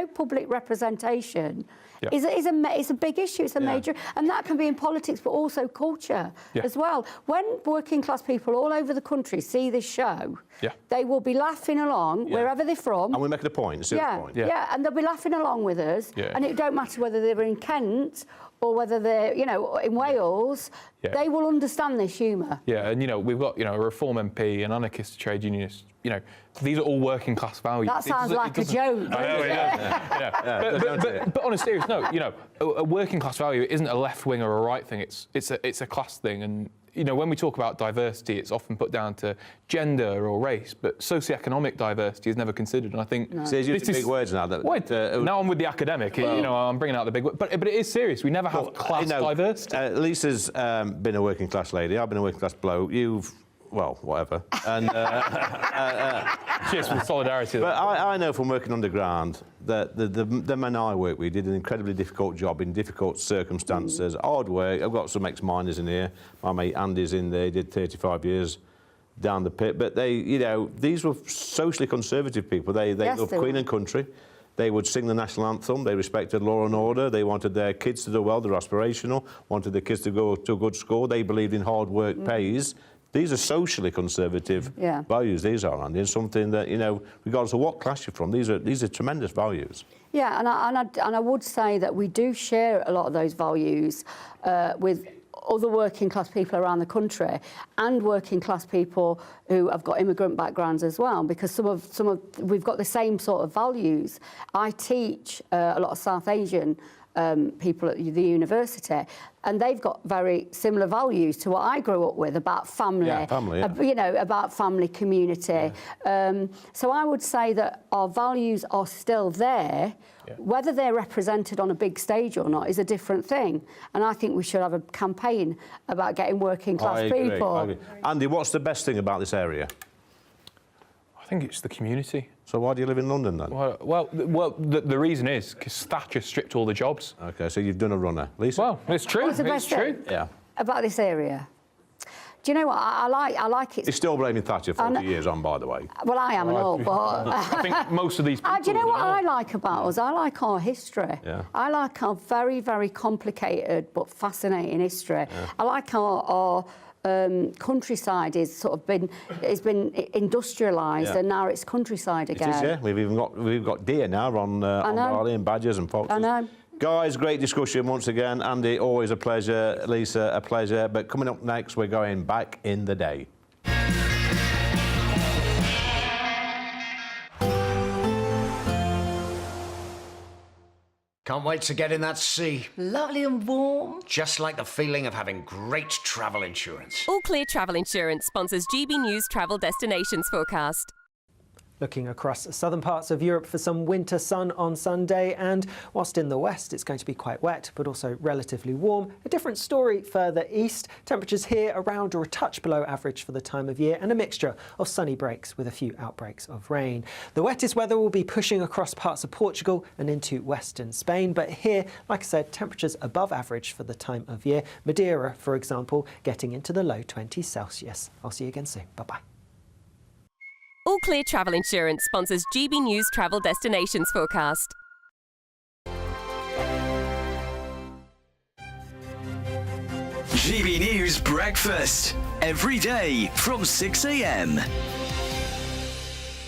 public representation is a big issue. It's a major, and that can be in politics, but also culture as well. When working class people all over the country see this show, they will be laughing along wherever they're from. And we're making a point. And they'll be laughing along with us. And it don't matter whether they're in Kent or whether they're, in Wales, they will understand this humour. Yeah, and, we've got, a Reform MP, an anarchist trade unionist, these are all working class values. That sounds like a joke. I know, it does. But on a serious note, a working class value isn't a left wing or a right thing. It's a class thing, and when we talk about diversity, it's often put down to gender or race, but socioeconomic diversity is never considered. And I think you're using big words now. Now I'm with the academic. I'm bringing out the big words, but it is serious. We never have class diversity. Lisa's been a working class lady. I've been a working class bloke. Well, whatever. And cheers for the solidarity. But I know from working underground that the men I work with did an incredibly difficult job in difficult circumstances, hard work. I've got some ex-miners in here. My mate Andy's in there. He did 35 years down the pit. But these were socially conservative people. They loved Queen and country. They would sing the national anthem. They respected law and order. They wanted their kids to do well. They're aspirational. Wanted their kids to go to a good school. They believed in hard work pays. These are socially conservative values. These are, Andy, and something that regardless of what class you're from, these are tremendous values. Yeah, and I would say that we do share a lot of those values with other working class people around the country and working class people who have got immigrant backgrounds as well, because some of we've got the same sort of values. I teach a lot of South Asian people at the university, and they've got very similar values to what I grew up with about family, about family, community. So I would say that our values are still there. Whether they're represented on a big stage or not is a different thing. And I think we should have a campaign about getting working class people. I agree. Andy, what's the best thing about this area? I think it's the community. So why do you live in London then? Well, the reason is because Thatcher stripped all the jobs. OK, so you've done a runner. Lisa? Well, it's true. What's the best thing about this area? Do you know what? I like it. You're still blaming Thatcher 40 years on, by the way. Well, I am and all, but... I think most of these people... do you know what I like about us? I like our history. I like our very, very complicated but fascinating history. I like our countryside has sort of been industrialised and now it's countryside again. It is, we've got deer now on barley and badgers and foxes. I know. Guys, great discussion once again. Andy, always a pleasure. Lisa, a pleasure. But coming up next, we're going back in the day. Can't wait to get in that sea. Lovely and warm. Just like the feeling of having great travel insurance. All Clear Travel Insurance sponsors GB News Travel Destinations Forecast. Looking across the southern parts of Europe for some winter sun on Sunday, and whilst in the west it's going to be quite wet but also relatively warm. A different story further east. Temperatures here around or a touch below average for the time of year, and a mixture of sunny breaks with a few outbreaks of rain. The wettest weather will be pushing across parts of Portugal and into western Spain, but here, like I said, temperatures above average for the time of year. Madeira, for example, getting into the low 20s Celsius. I'll see you again soon. Bye-bye. All Clear Travel Insurance sponsors GB News Travel Destinations Forecast. GB News Breakfast. Every day from 6 a.m.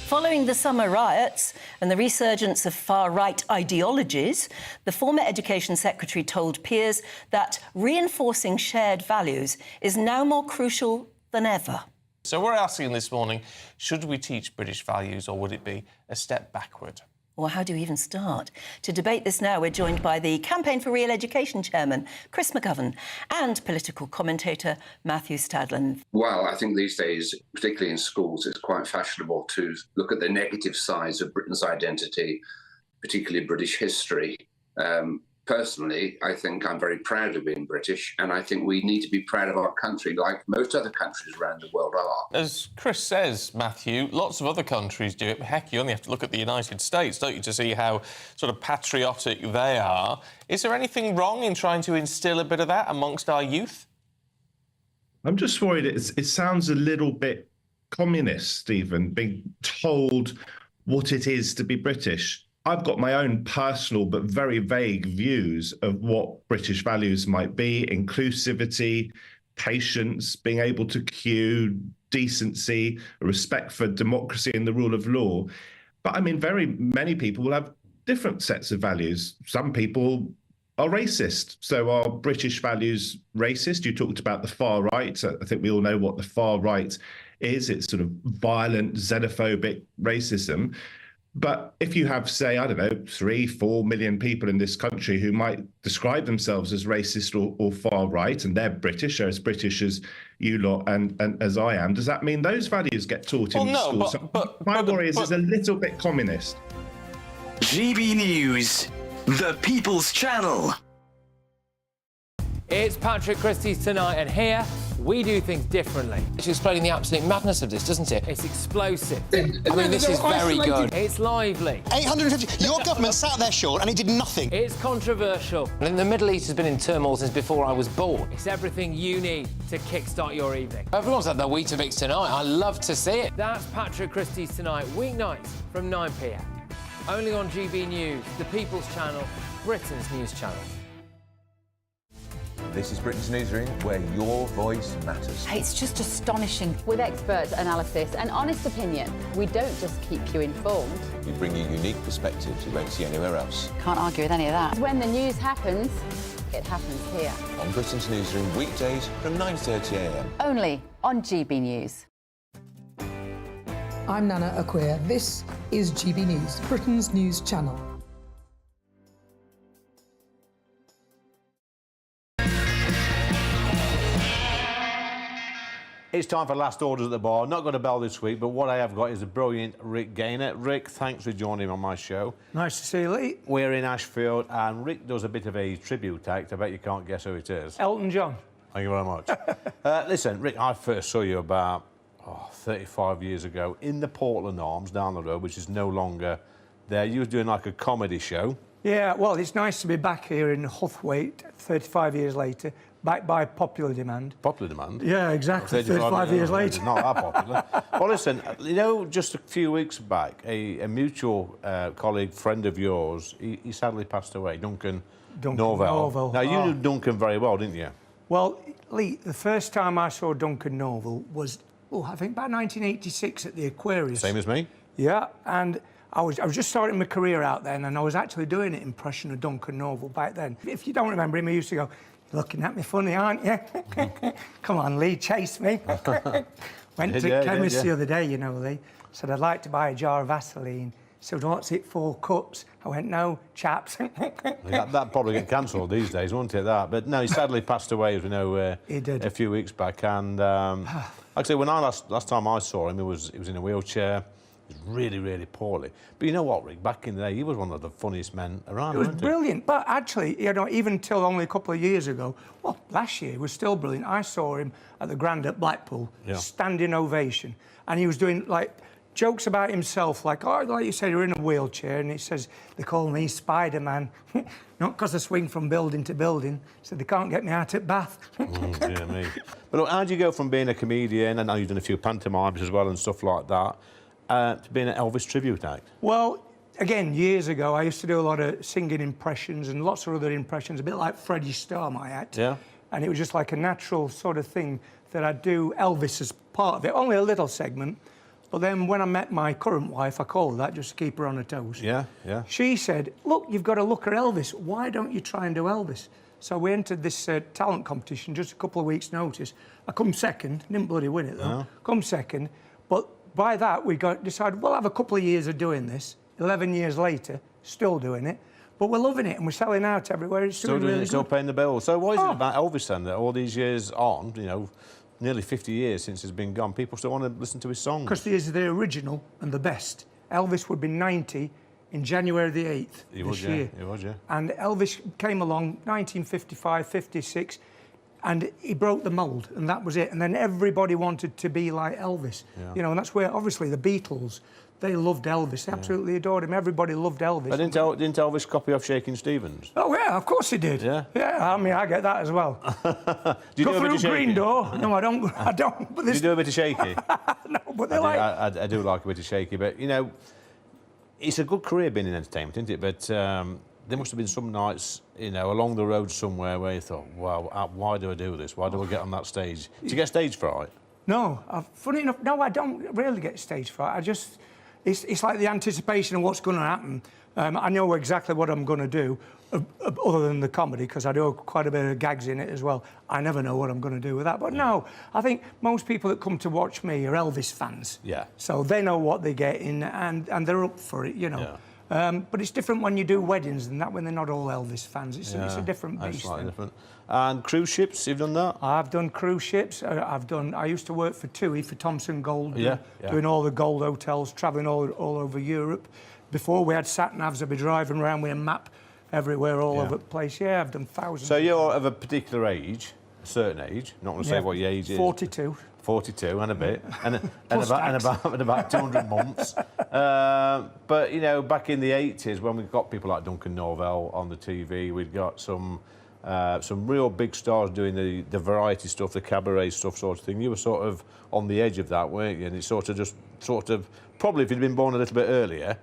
Following the summer riots and the resurgence of far-right ideologies, the former Education Secretary told peers that reinforcing shared values is now more crucial than ever. So we're asking this morning, should we teach British values or would it be a step backward? Or how do you even start? To debate this now, we're joined by the Campaign for Real Education Chairman, Chris McGovern, and political commentator, Matthew Stadlen. Well, I think these days, particularly in schools, it's quite fashionable to look at the negative sides of Britain's identity, particularly British history. Personally, I think I'm very proud of being British, and I think we need to be proud of our country like most other countries around the world are. As Chris says, Matthew, lots of other countries do it. Heck, you only have to look at the United States, don't you, to see how sort of patriotic they are. Is there anything wrong in trying to instil a bit of that amongst our youth? I'm just worried it sounds a little bit communist, Stephen, being told what it is to be British. I've got my own personal but very vague views of what British values might be: inclusivity, patience, being able to queue, decency, respect for democracy and the rule of law. But I mean, very many people will have different sets of values. Some people are racist. So are British values racist? You talked about the far right. I think we all know what the far right is. It's sort of violent, xenophobic racism. But if you have, say, I don't know, 3-4 million people in this country who might describe themselves as racist or far right, and they're British, or as British as you lot and as I am, does that mean those values get taught in schools? My worry is it's a little bit communist. GB News, the People's Channel. It's Patrick Christie's Tonight, and here we do things differently. It's explaining the absolute madness of this, doesn't it? It's explosive. I mean, this is very good. It's lively. 850. Your government sat there short and it did nothing. It's controversial. And the Middle East has been in turmoil since before I was born. It's everything you need to kickstart your evening. Everyone's had their Weetabix tonight. I love to see it. That's Patrick Christie's Tonight, weeknights from 9 p.m. Only on GB News, the People's Channel, Britain's news channel. This is Britain's Newsroom, where your voice matters. It's just astonishing. With expert analysis and honest opinion, we don't just keep you informed. We bring you unique perspectives you won't see anywhere else. Can't argue with any of that. When the news happens, it happens here. On Britain's Newsroom, weekdays from 9:30 a.m. Only on GB News. I'm Nana Acquia. This is GB News, Britain's news channel. It's time for last orders at the bar. Not got a bell this week, but what I have got is the brilliant Rick Gaynor. Rick, thanks for joining me on my show. Nice to see you, Lee. We're in Ashfield, and Rick does a bit of a tribute act. I bet you can't guess who it is. Elton John. Thank you very much. Listen, Rick, I first saw you about 35 years ago in the Portland Arms down the road, which is no longer there. You were doing like a comedy show. Yeah, well, it's nice to be back here in Huthwaite 35 years later, backed by popular demand. Popular demand? Yeah, exactly. 35 years later. It's not that popular. Well, listen, you know, just a few weeks back, a mutual colleague, friend of yours, he sadly passed away, Duncan Norvell. Now, you knew Duncan very well, didn't you? Well, Lee, the first time I saw Duncan Norvell was, I think about 1986 at the Aquarius. Same as me? Yeah, and I was just starting my career out then, and I was actually doing an impression of Duncan Norvell back then. If you don't remember him, he used to go, "You're looking at me funny, aren't you?" "Come on, Lee, chase me." Went to chemist the other day, you know, Lee. Said, "I'd like to buy a jar of Vaseline." Said, "What's it for, cups?" I went, "No, chaps." That'd probably get cancelled these days, wouldn't it, that? But no, he sadly passed away, as we know, he did. A few weeks back. And actually, when last time I saw him, he was in a wheelchair. He was really, really poorly. But you know what, Rick? Back in the day, he was one of the funniest men around. It was wasn't he? brilliant. But actually, you know, even until only a couple of years ago, well, last year, he was still brilliant. I saw him at the Grand at Blackpool, standing ovation. And he was doing, like, jokes about himself, like, oh, like you said, you're in a wheelchair, and he says, they call me Spider-Man, not because I swing from building to building, so they can't get me out at Bath. Dear me. But look, how do you go from being a comedian, and I know you've done a few pantomimes as well and stuff like that, to being an Elvis tribute act? Well, again, years ago, I used to do a lot of singing impressions and lots of other impressions, a bit like Freddie Starr, my act. Yeah. And it was just like a natural sort of thing that I'd do Elvis as part of it, only a little segment. But then when I met my current wife, I call her that just to keep her on her toes. Yeah, yeah. She said, look, you've got to look at Elvis. Why don't you try and do Elvis? So we entered this talent competition, just a couple of weeks' notice. I come second, didn't bloody win it though. No. Come second, but by that we decided we'll have a couple of years of doing this. 11 years later, still doing it. But we're loving it and we're selling out everywhere. It's Still doing it, still paying the bills. So what is it about Elvis then that all these years on, you know, nearly 50 years since he's been gone, people still want to listen to his songs? Because he is the original and the best. Elvis would be 90 in January the 8th this year. He was, yeah. And Elvis came along 1955, 56, and he broke the mould, and that was it. And then everybody wanted to be like Elvis. Yeah. You know, and that's where, obviously, the Beatles, they loved Elvis. They absolutely adored him. Everybody loved Elvis. But didn't Elvis copy off Shaking Stevens? Oh, yeah, of course he did. Yeah? Yeah, I mean, I get that as well. Do you Go do a bit through of Shaky? Green Door. No, I don't. I don't. But Do you do a bit of Shaky? No, but they're I do like a bit of Shaky, but, you know, it's a good career being in entertainment, isn't it? But there must have been some nights, you know, along the road somewhere where you thought, wow, why do I do this? Why do I get on that stage? Do you get stage fright? No, funny enough, no, I don't really get stage fright. I just, it's like the anticipation of what's going to happen. I know exactly what I'm going to do, other than the comedy, because I do quite a bit of gags in it as well. I never know what I'm going to do with that. But no, I think most people that come to watch me are Elvis fans. Yeah. So they know what they're getting, and they're up for it, you know. Yeah. But it's different when you do weddings and that, when they're not all Elvis fans. It's a different beast. Slightly different. And cruise ships, you've done that? I've done cruise ships. I used to work for TUI, for Thomson Gold, yeah. doing all the gold hotels, travelling all over Europe. Before we had sat-navs, I'd be driving around with a map everywhere, all over the place. Yeah, I've done thousands. So you're of a particular age, a certain age, not going to say what your age is. 42. 42 and a bit, and about 200 months. But, you know, back in the 80s, when we got people like Duncan Norvell on the TV, we'd got some real big stars doing the variety stuff, the cabaret stuff sort of thing. You were sort of on the edge of that, weren't you? And it's sort of, probably if you'd been born a little bit earlier,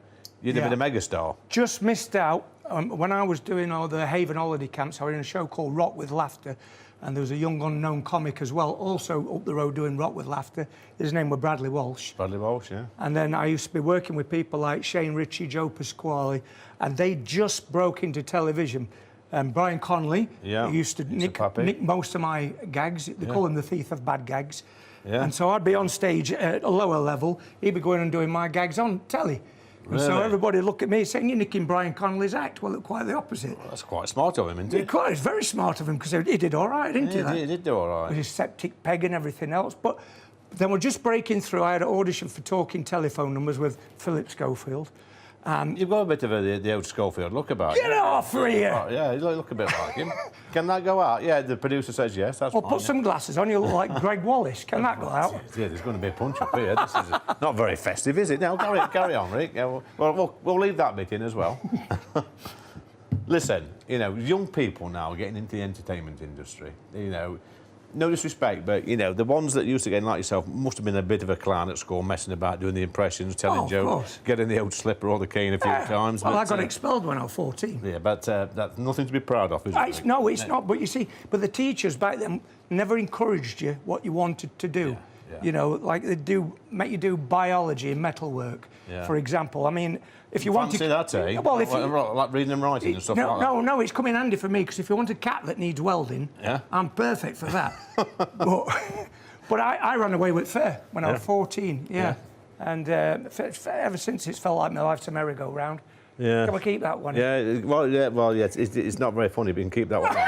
you'd have been a megastar. Just missed out. When I was doing all the Haven holiday camps, I was in a show called Rock with Laughter, and there was a young unknown comic as well, also up the road doing Rock with Laughter. His name was Bradley Walsh. Bradley Walsh, yeah. And then I used to be working with people like Shane Ritchie, Joe Pasquale, and they just broke into television. Brian Connolly, he used to nick most of my gags. They call him the thief of bad gags. Yeah. And so I'd be on stage at a lower level. He'd be going and doing my gags on telly. Really? So everybody look at me saying, you're nicking Brian Connolly's act. Well, quite the opposite. Well, that's quite smart of him, isn't it? It's very smart of him, because he did all right, didn't he? He did do all right. With his septic peg and everything else. But then we're just breaking through. I had an audition for Talking Telephone Numbers with Philip Schofield. You've got a bit of the old Schofield look about you. Get off for you! Oh, yeah, you look a bit like him. Can that go out? Yeah, the producer says yes, that's fine. Put some glasses on, you look like Greg Wallace. Can that go out? Yeah, there's going to be a punch-up here. This is not very festive, is it? No, carry on, Rick. Yeah, we'll leave that bit in as well. Listen, you know, young people now are getting into the entertainment industry. You know, no disrespect, but, you know, the ones that used to get in like yourself must have been a bit of a clown at school, messing about, doing the impressions, telling jokes, getting the old slipper or the cane a few times. Well, I got expelled when I was 14. Yeah, but that's nothing to be proud of, is it? No, it's not. But you see, the teachers back then never encouraged you what you wanted to do. Yeah. You know, like they make you do biology and metalwork, for example. I mean, if you wanted... Fancy that, eh? Well, if like reading and writing and stuff like that. No, it's come in handy for me, because if you want a cat that needs welding, I'm perfect for that. but I ran away with fair when I was 14, And ever since, it's felt like my life's a merry-go-round. Yeah. Can we keep that one? Yeah, well, it's not very funny, but you can keep that one on.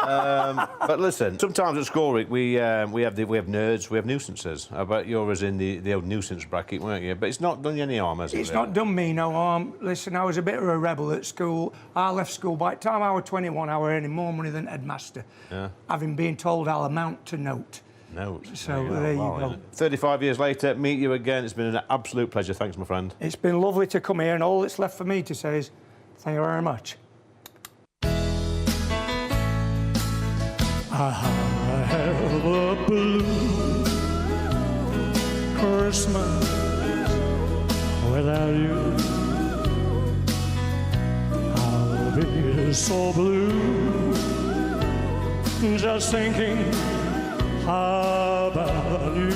But listen, sometimes at School Week we have nerds, we have nuisances. I bet you was in the old nuisance bracket, weren't you? But it's not done you any harm, has it? It's not done me no harm. Listen, I was a bit of a rebel at school. I left school by the time I was 21. I was earning more money than headmaster, having been told I'll amount to note. So there you go. 35 years later, meet you again. It's been an absolute pleasure. Thanks, my friend. It's been lovely to come here, and all that's left for me to say is thank you very much. I have a blue Christmas without you. I'll be so blue just thinking about you.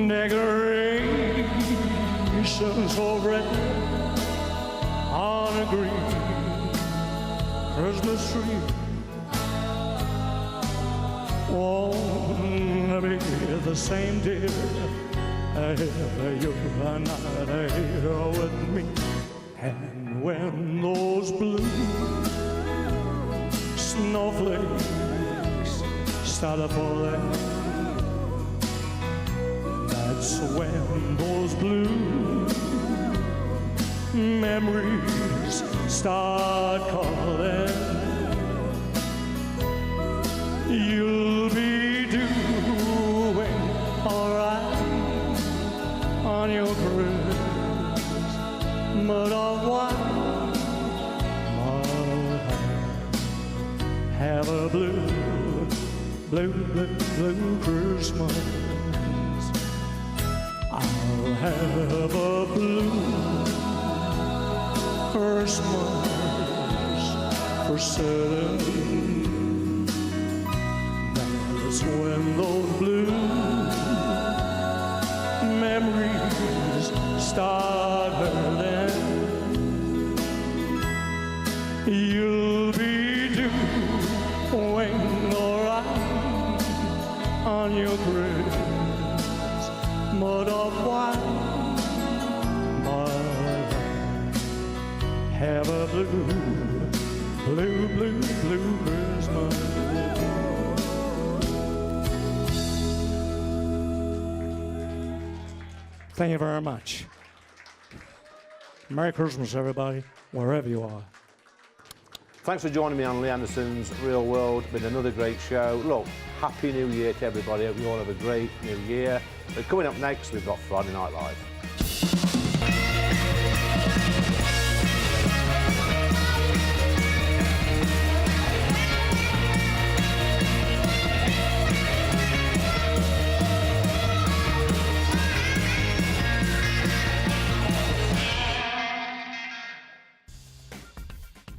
Decorations so red on a green Christmas tree. Won't be the same, dear, if you're not here with me. And when those blue snowflakes start falling, that's when those blue memories start calling. You'll be doing alright on your Christmas of wine. Have a blue, blue, blue, blue Christmas. I'll have a blue Christmas for certain. That's when those blue memories start hurting. You'll be doing alright on your Christmas of wine. Have a blue, blue, blue, blue Christmas. Thank you very much. Merry Christmas, everybody, wherever you are. Thanks for joining me on Lee Anderson's Real World. Been another great show. Look, Happy New Year to everybody. Hope you all have a great New Year. But coming up next, we've got Friday Night Live.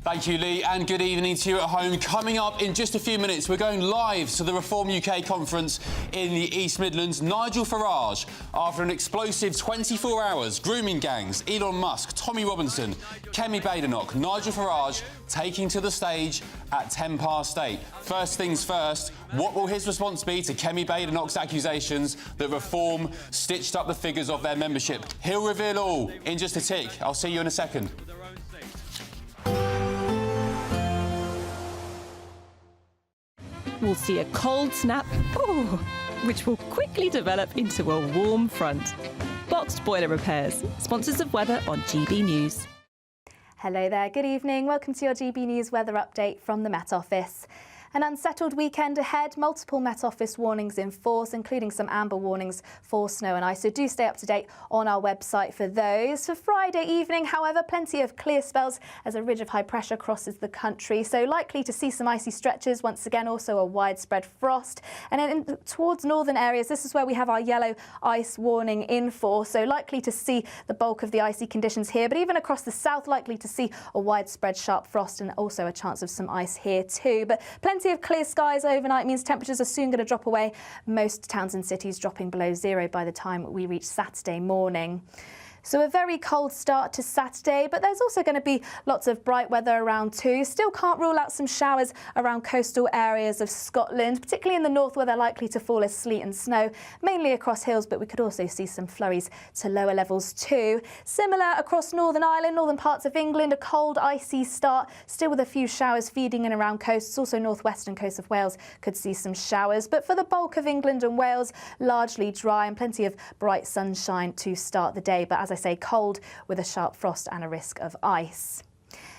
Thank you, Lee, and good evening to you at home. Coming up in just a few minutes, we're going live to the Reform UK conference in the East Midlands. Nigel Farage, after an explosive 24 hours, grooming gangs, Elon Musk, Tommy Robinson, Kemi Badenoch, Nigel Farage taking to the stage at 8:10. First things first, what will his response be to Kemi Badenoch's accusations that Reform stitched up the figures of their membership? He'll reveal all in just a tick. I'll see you in a second. We'll see a cold snap, which will quickly develop into a warm front. Boxed Boiler Repairs, sponsors of weather on GB News. Hello there, good evening. Welcome to your GB News weather update from the Met Office. An unsettled weekend ahead, multiple Met Office warnings in force, including some amber warnings for snow and ice. So do stay up to date on our website for those. For Friday evening, however, plenty of clear spells as a ridge of high pressure crosses the country. So likely to see some icy stretches. Once again, also a widespread frost. And towards northern areas, this is where we have our yellow ice warning in force. So likely to see the bulk of the icy conditions here. But even across the south, likely to see a widespread sharp frost and also a chance of some ice here too. But plenty of clear skies overnight means temperatures are soon going to drop away. Most towns and cities dropping below zero by the time we reach Saturday morning. So a very cold start to Saturday, but there's also going to be lots of bright weather around too. Still can't rule out some showers around coastal areas of Scotland, particularly in the north where they're likely to fall as sleet and snow, mainly across hills, but we could also see some flurries to lower levels too. Similar across Northern Ireland, northern parts of England, a cold, icy start, still with a few showers feeding in around coasts. Also northwestern coast of Wales could see some showers, but for the bulk of England and Wales, largely dry and plenty of bright sunshine to start the day. But as I say, cold with a sharp frost and a risk of ice.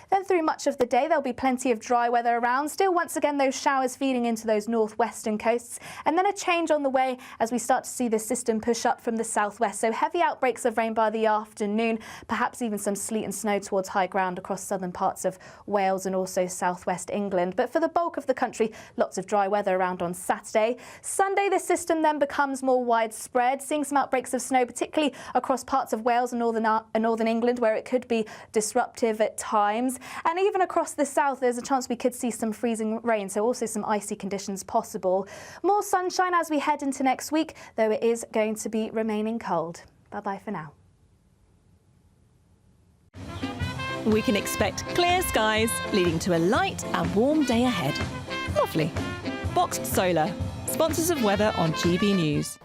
Then through much of the day, there'll be plenty of dry weather around. Still, once again, those showers feeding into those northwestern coasts. And then a change on the way as we start to see this system push up from the southwest. So heavy outbreaks of rain by the afternoon, perhaps even some sleet and snow towards high ground across southern parts of Wales and also southwest England. But for the bulk of the country, lots of dry weather around on Saturday. Sunday, this system then becomes more widespread, seeing some outbreaks of snow, particularly across parts of Wales and northern England, where it could be disruptive at times. And even across the south, there's a chance we could see some freezing rain, so also some icy conditions possible. More sunshine as we head into next week, though it is going to be remaining cold. Bye-bye for now. We can expect clear skies, leading to a light and warm day ahead. Lovely. Boxed Solar, sponsors of weather on GB News.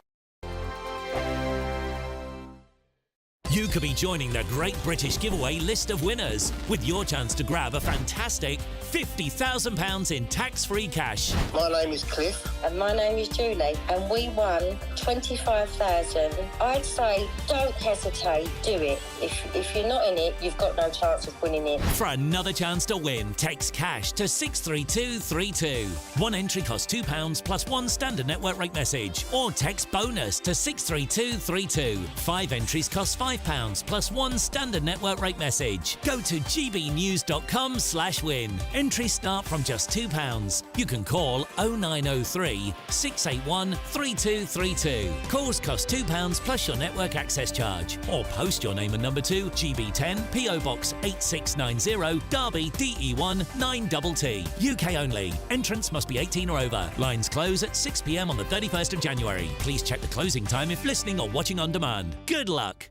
You could be joining the Great British Giveaway list of winners with your chance to grab a fantastic £50,000 in tax-free cash. My name is Cliff. And my name is Julie, and we won 25,000. I'd say don't hesitate, do it. If you're not in it, you've got no chance of winning it. For another chance to win, text cash to 63232. One entry costs £2 plus one standard network rate message, or text bonus to 63232. 5 entries cost £5 plus one standard network rate message. Go to gbnews.com/win. Entries start from just £2. You can call 0903 681 3232. Calls cost £2 plus your network access charge. Or post your name and number to GB10 PO Box 8690 Derby DE1 9TT. UK only. Entrance must be 18 or over. Lines close at 6 p.m. on the 31st of January. Please check the closing time if listening or watching on demand. Good luck.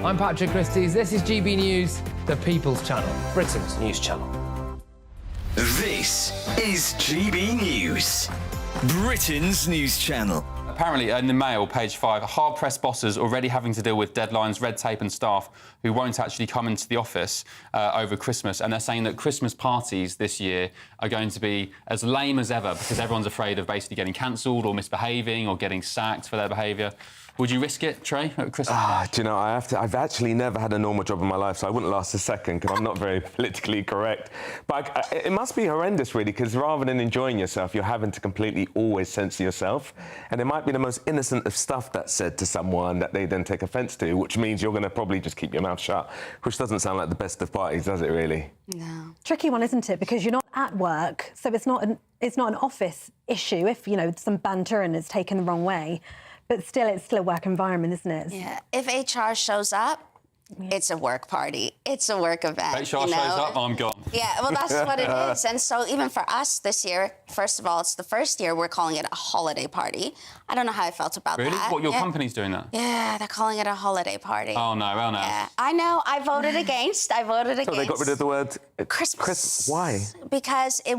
I'm Patrick Christie's. This is GB News, the People's Channel, Britain's news channel. This is GB News, Britain's news channel. Apparently, in the Mail, page 5, hard-pressed bosses already having to deal with deadlines, red tape and staff who won't actually come into the office over Christmas. And they're saying that Christmas parties this year are going to be as lame as ever because everyone's afraid of basically getting cancelled or misbehaving or getting sacked for their behaviour. Would you risk it, Trey, at Christmas? Do you know, I've actually never had a normal job in my life, so I wouldn't last a second because I'm not very politically correct. But it must be horrendous, really, because rather than enjoying yourself, you're having to completely always censor yourself. And it might be the most innocent of stuff that's said to someone that they then take offence to, which means you're going to probably just keep your mouth shut, which doesn't sound like the best of parties, does it, really? No. Tricky one, isn't it? Because you're not at work, so it's not an office issue if, you know, some banter and it's taken the wrong way. But still, it's still a work environment, isn't it? Yeah. If HR shows up, it's a work party. It's a work event. HR shows up, I'm gone. Yeah, well, that's what it is. And so even for us this year, first of all, it's the first year we're calling it a holiday party. I don't know how I felt about that. Really? What, your company's doing that? Yeah, they're calling it a holiday party. Oh, no, oh, no. Yeah, I know. I voted against. So they got rid of the word Christmas. Why? Because it